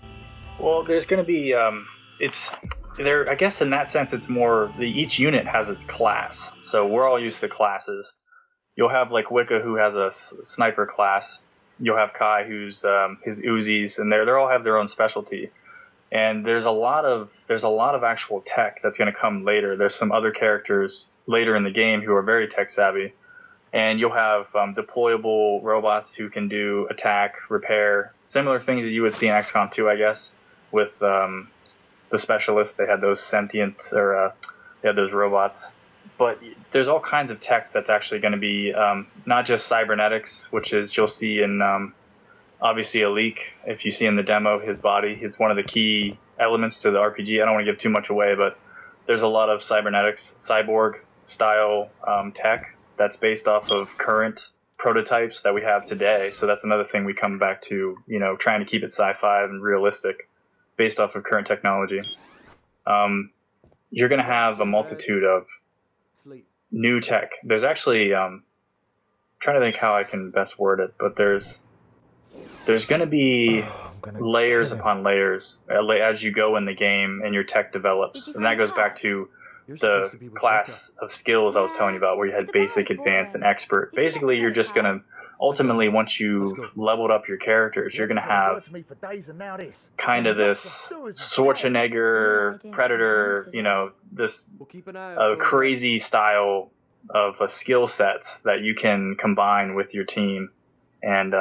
Well, there's going to be it's there. I guess in that sense, it's more each unit has its class. So we're all used to classes. You'll have like Wicca, who has a sniper class. You'll have Kai, who's his Uzis, and they all have their own specialty. And there's a lot of actual tech that's going to come later. There's some other characters later in the game who are very tech savvy, and you'll have deployable robots who can do attack, repair, similar things that you would see in XCOM 2, I guess. With the specialists, they had those sentient, or they had those robots. But there's all kinds of tech that's actually going to be not just cybernetics, which is you'll see in obviously a leak. If you see in the demo, his body is one of the key elements to the RPG. I don't want to give too much away, but there's a lot of cybernetics, cyborg style tech that's based off of current prototypes that we have today. So that's another thing we come back to, you know, trying to keep it sci-fi and realistic based off of current technology. You're going to have a multitude of new tech. There's actually, trying to think how I can best word it, but there's going to be layers upon layers as you go in the game and your tech develops. And that goes back to the class of skills I was telling you about, where you had basic, advanced, and expert. Basically, you're just going to, ultimately, once you've leveled up your characters, you're going to have kind of this Schwarzenegger, Predator, you know, this crazy style of skill sets that you can combine with your team. And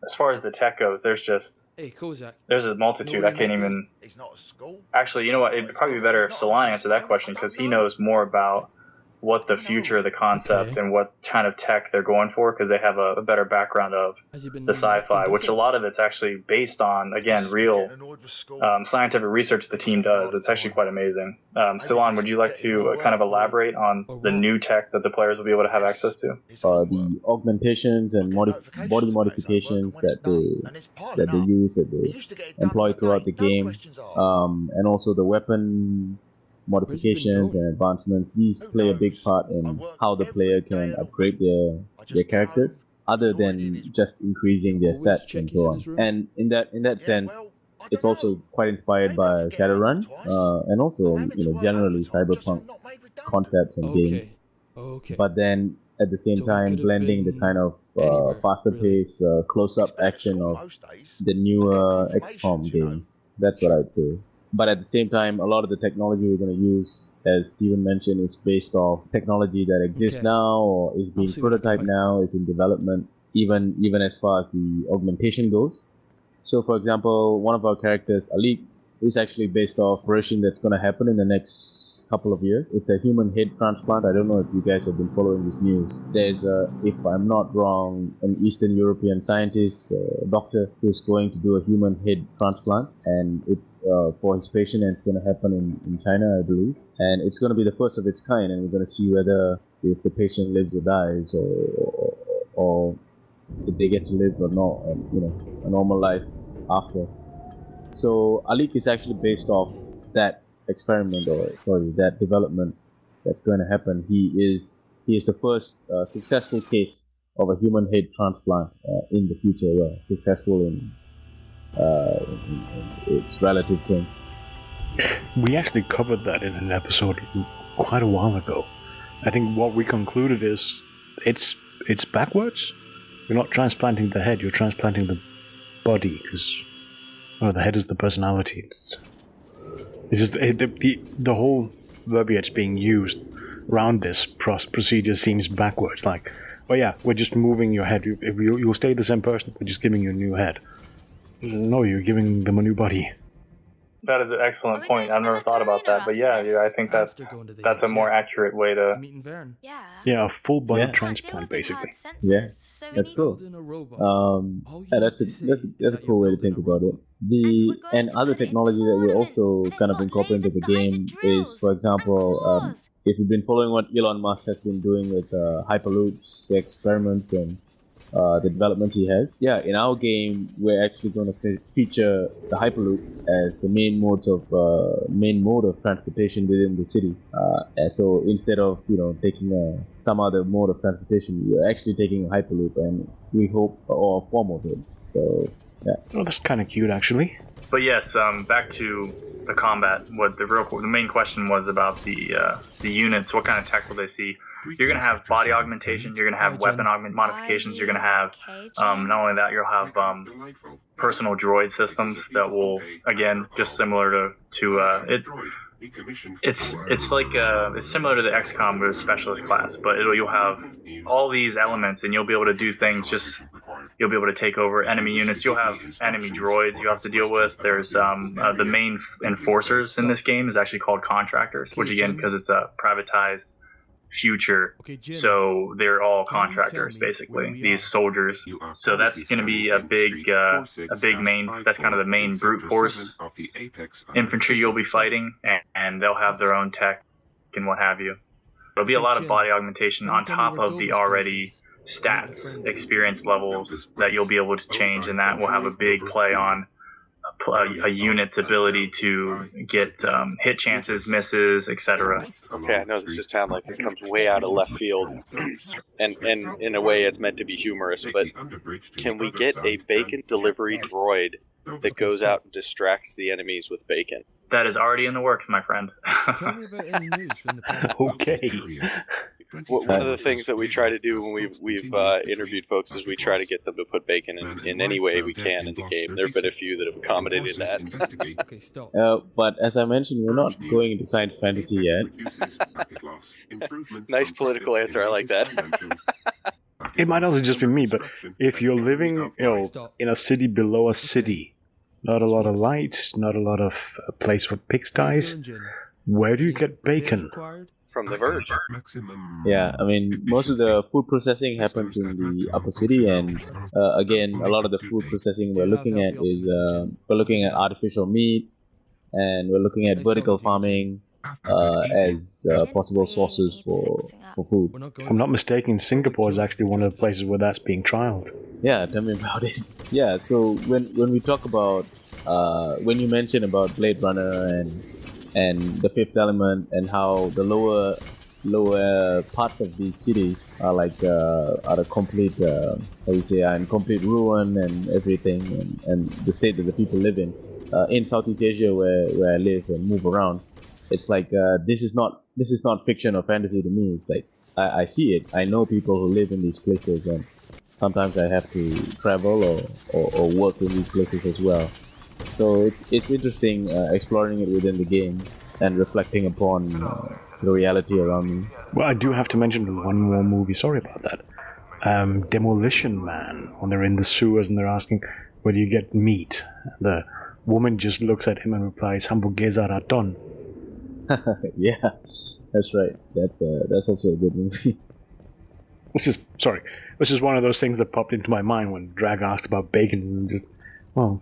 as far as the tech goes, there's a multitude. I can't even. Actually, you know what? It'd probably be better if Seelan answered that question, because he knows more about what the future of the concept and what kind of tech they're going for, because they have a better background of the sci-fi, which a lot of it's actually based on, again, real scientific research the team does. It's actually quite amazing. Seelan, would you like to kind of elaborate on the new tech that the players will be able to have access to? The augmentations and body modifications that they use, that they employ throughout the game, and also the weapon modifications and advancements. These play a big part in how the player can upgrade their characters, other than just increasing their stats and so on. And in that sense, it's also quite inspired by Shadowrun, and also, you know, generally cyberpunk concepts and games. But then at the same time, blending the kind of faster pace, close-up action of the newer XCOM games. That's what I'd say. But at the same time, a lot of the technology we're going to use, as Steven mentioned, is based off technology that exists now, or is being prototyped now, is in development, even as far as the augmentation goes. So, for example, one of our characters, Alik, is actually based off a version that's going to happen in the next couple of years. It's a human head transplant. I don't know if you guys have been following this news. There's if I'm not wrong, an Eastern European scientist, doctor, who's going to do a human head transplant, and it's for his patient, and it's going to happen in China, I believe. And it's going to be the first of its kind, and we're going to see whether if the patient lives or dies, or if they get to live or not, a normal life after. So Alik is actually based off that experiment, that development that's going to happen. He is the first successful case of a human head transplant in the future, successful in its relative terms. We actually covered that in an episode quite a while ago. I think what we concluded is it's backwards. You're not transplanting the head, you're transplanting the body, because the head is the personality. It's just the whole verbiage being used around this procedure seems backwards. Like, oh yeah, we're just moving your head. You'll stay the same person, we're just giving you a new head. No, you're giving them a new body. That is an excellent point. I've never thought about that, but yeah, I think that's a more accurate way to. Yeah, a full body transplant, basically. Yeah, that's cool. That's a cool way to think about it. And other technology that we're also kind of incorporating into the game is, for example, if you've been following what Elon Musk has been doing with Hyperloops, the experiments, and the developments he has. Yeah, in our game, we're actually going to feature the Hyperloop as the main mode of transportation within the city. So instead of taking some other mode of transportation, you're actually taking a Hyperloop, and we hope or a form of it. So yeah. Oh, that's kind of cute, actually. But yes, back to the combat. What the main question was about the units. What kind of tech will they see? You're going to have body augmentation, you're going to have weapon modifications, you're going to have, not only that, you'll have personal droid systems that will, again, just similar it's similar to the XCOM with specialist class, but you'll have all these elements and you'll be able to do things, you'll be able to take over enemy units, you'll have enemy droids you have to deal with. There's the main enforcers in this game is actually called contractors, which again, because it's a privatized future, so they're all contractors basically, these soldiers. So that's going to be a big main, that's kind of the main brute force infantry you'll be fighting, and they'll have their own tech and what have you. There'll be a lot of body augmentation on top of the already stats, experience levels that you'll be able to change, and that will have a big play on a unit's ability to get hit chances, misses, etc. Okay, I know this just sounds like it comes way out of left field, and in a way it's meant to be humorous, but can we get a bacon delivery droid that goes out and distracts the enemies with bacon? That is already in the works, my friend. Tell me about any news from the past. Okay. One of the things that we try to do when we've interviewed folks is we try to get them to put bacon in any way we can in the game. There have been a few that have accommodated that. Okay, stop. But as I mentioned, we're not going into science fantasy yet. Nice political answer, I like that. It might also just be me, but if you're living in a city below a city, not a lot of light, not a lot of place for pigsties, where do you get bacon? From the Verge. Yeah, I mean, most of the food processing happens in the upper city, and again, a lot of the food processing we're looking at is we're looking at artificial meat, and we're looking at vertical farming as possible sources for food. If I'm not mistaken, Singapore is actually one of the places where that's being trialed. Yeah, tell me about it. Yeah, so when we talk about when you mention about Blade Runner and the Fifth Element and how the lower parts of these cities are like are a complete in complete ruin and everything, and the state that the people live in Southeast Asia where I live and move around, it's like this is not fiction or fantasy to me. It's like I see it. I know people who live in these places, and sometimes I have to travel or work in these places as well. So it's interesting exploring it within the game and reflecting upon the reality around me. Well, I do have to mention one more movie. Sorry about that. Demolition Man, when they're in the sewers and they're asking, where do you get meat? The woman just looks at him and replies, Hamburguesa Raton. Yeah, that's right. That's also a good movie. This is one of those things that popped into my mind when Drac asked about bacon. And just, well,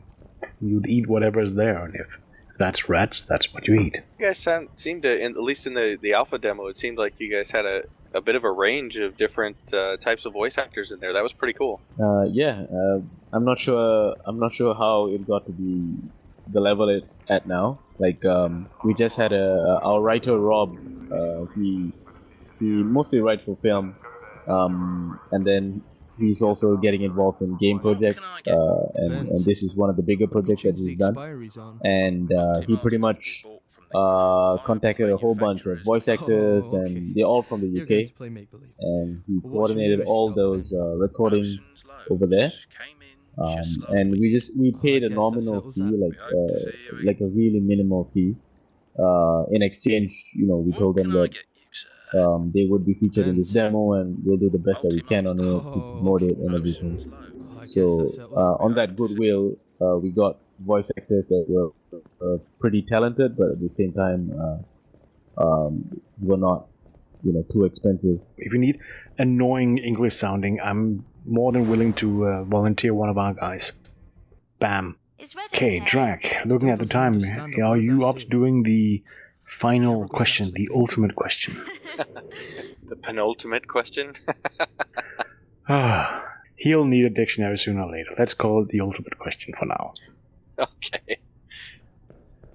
you'd eat whatever's there, and if that's rats, that's what you eat. You guys seemed to, at least in the alpha demo, it seemed like you guys had a bit of a range of different types of voice actors in there. That was pretty cool. I'm not sure how it got to be the level it's at now. Like we just had our writer Rob. He mostly writes for film, and then he's also getting involved in game projects. And this is one of the bigger projects that he's done. And he pretty much contacted a whole bunch of voice actors, and they're all from the UK. And he coordinated all those recordings over there. And we paid a nominal fee, like a really minimal fee. In exchange, we told them that they would be featured in this demo, and we'll do the best that we can on it to promote it and everything. So on that goodwill, we got voice actors that were pretty talented, but at the same time, were not, too expensive. If you need annoying English sounding, I'm more than willing to volunteer one of our guys. Bam. Okay, Drac, looking at the time, are you up to doing the final question, the ultimate question? The penultimate question? He'll need a dictionary sooner or later. Let's call it the ultimate question for now. Okay.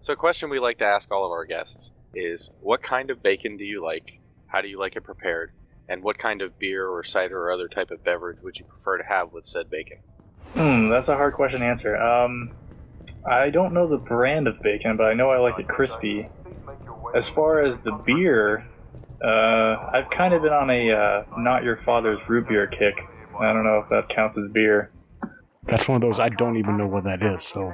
So a question we like to ask all of our guests is, what kind of bacon do you like? How do you like it prepared? And what kind of beer or cider or other type of beverage would you prefer to have with said bacon? That's a hard question to answer. I don't know the brand of bacon, but I know I like it crispy. As far as the beer, I've kind of been on a not your father's root beer kick. I don't know if that counts as beer. That's one of those I don't even know what that is, so...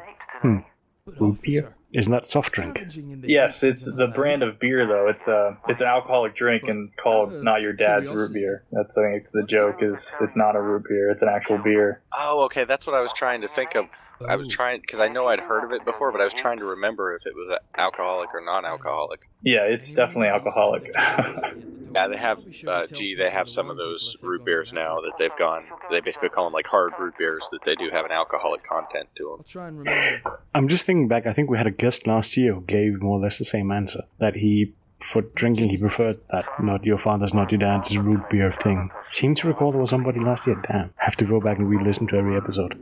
Root beer? Isn't that soft drink? Yes, it's the brand of beer, though. It's an alcoholic drink and called not your dad's root beer. That's, I think, it's the joke is it's not a root beer, it's an actual beer. Oh, okay, that's what I was trying to think of. I was trying, because I know I'd heard of it before, but I was trying to remember if it was alcoholic or non-alcoholic. Yeah, it's definitely alcoholic. Yeah, they have, they have some of those root beers now that they basically call them like hard root beers, that they do have an alcoholic content to them. I'm just thinking back, I think we had a guest last year who gave more or less the same answer. That for drinking, he preferred that not your father's, not your dad's root beer thing. Seem to recall there was somebody last year. Damn, have to go back and re-listen to every episode.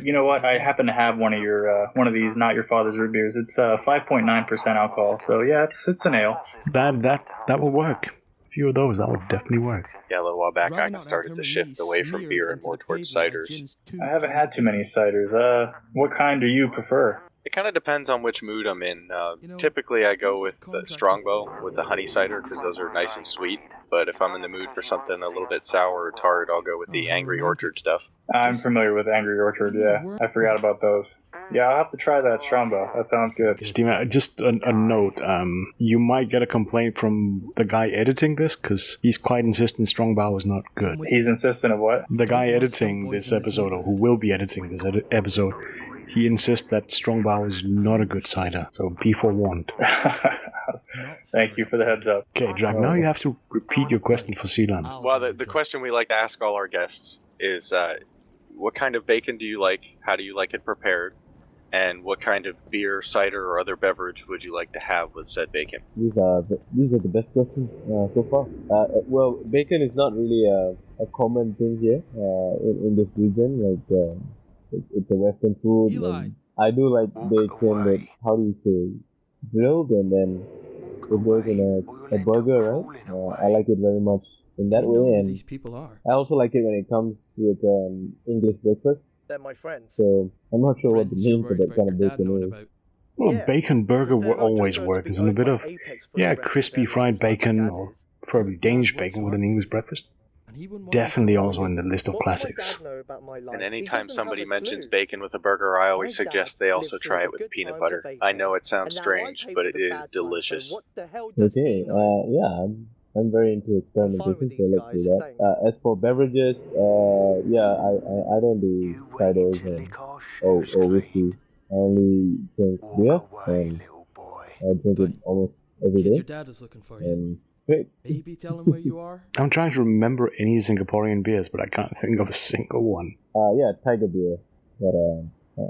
You know what? I happen to have one of these not your father's root beers. It's 5.9% alcohol, so yeah, it's an ale. That will work. A few of those, that will definitely work. Yeah, a little while back, I started to shift away from beer and more towards ciders. I haven't had too many ciders. What kind do you prefer? It kind of depends on which mood I'm in. Typically, I go with the Strongbow with the honey cider because those are nice and sweet. But if I'm in the mood for something a little bit sour or tart, I'll go with the Angry Orchard stuff. I'm familiar with Angry Orchard, yeah. I forgot about those. Yeah, I'll have to try that Strongbow. That sounds good. Steve, just a note. You might get a complaint from the guy editing this because he's quite insistent Strongbow is not good. He's insistent of what? The guy editing this episode, or who will be editing this episode, he insists that Strongbow is not a good cider, so be forewarned. Thank you for the heads up. Okay, Drac, now you have to repeat your question for Seelan. Well, the question we like to ask all our guests is, what kind of bacon do you like? How do you like it prepared? And what kind of beer, cider, or other beverage would you like to have with said bacon? These are the best questions so far. Well, bacon is not really a common thing here in this region. It's a Western food. And I do like bacon that, how do you say, grilled, and then it goes in a burger, right? I like it very much in that way, and I also like it when it comes with English breakfast. They're my friends. So I'm not sure what the name for that kind of bacon is. Well, bacon burger will always work. It's a bit of, crispy fried bacon, or preferably Danish bacon with an English breakfast. Definitely also in the list of classics. And anytime somebody mentions bacon with a burger, I always suggest they also try it with peanut butter. I know it sounds strange, but it is delicious. Okay, I'm very into experimentation, so let's do that. As for beverages, I don't do ciders or whiskey. I only drink beer, and I drink it almost every day. Your dad is looking for you. And it's great. Maybe tell him where you are. I'm trying to remember any Singaporean beers, but I can't think of a single one. Tiger beer, but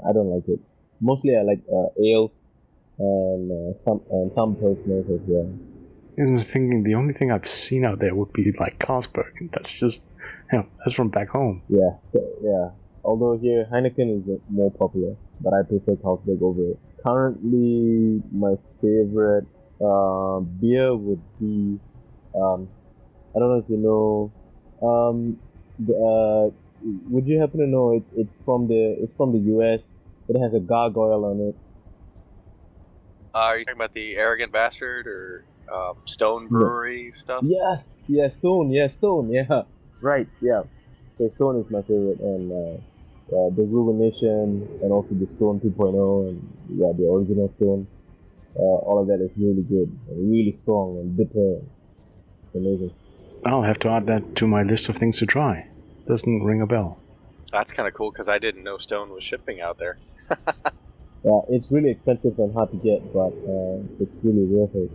I don't like it. Mostly I like ales and some pilsners as well. I was thinking the only thing I've seen out there would be like Carlsberg, and that's just, that's from back home. Yeah, yeah. Although here Heineken is more popular, but I prefer Carlsberg over it. Currently, my favorite beer would be, I don't know if you know, would you happen to know it's from the US. It has a gargoyle on it. Are you talking about the Arrogant Bastard or Stone Brewery stuff? Yes, Stone, yeah. Right, yeah. So Stone is my favorite, and the Ruination, and also the Stone 2.0, and yeah, the original Stone. All of that is really good, and really strong and bitter. It's amazing. I'll have to add that to my list of things to try. Doesn't ring a bell. That's kind of cool because I didn't know Stone was shipping out there. Yeah, it's really expensive and hard to get, but it's really worth it.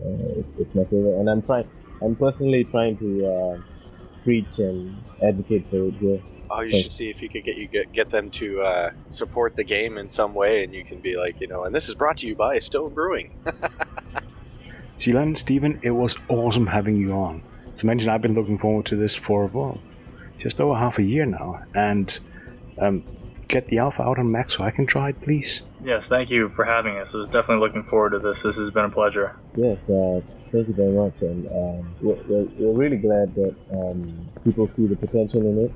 It's my favorite, and I'm personally trying to preach and advocate for it here. Oh, you should see if you could get them to support the game in some way, and you can be like, and this is brought to you by Stone Brewing. Seelan, Stephen, it was awesome having you on. As I mentioned, I've been looking forward to this for, just over half a year now, and get the alpha out on Mac so I can try it, please. Yes, thank you for having us. I was definitely looking forward to this. This has been a pleasure. Yes, thank you very much, and we're really glad that people see the potential in it.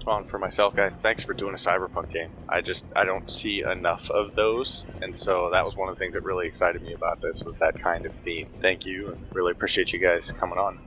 Well, and for myself, guys, thanks for doing a Cyberpunk game. I don't see enough of those, and so that was one of the things that really excited me about this, was that kind of theme. Thank you, and really appreciate you guys coming on.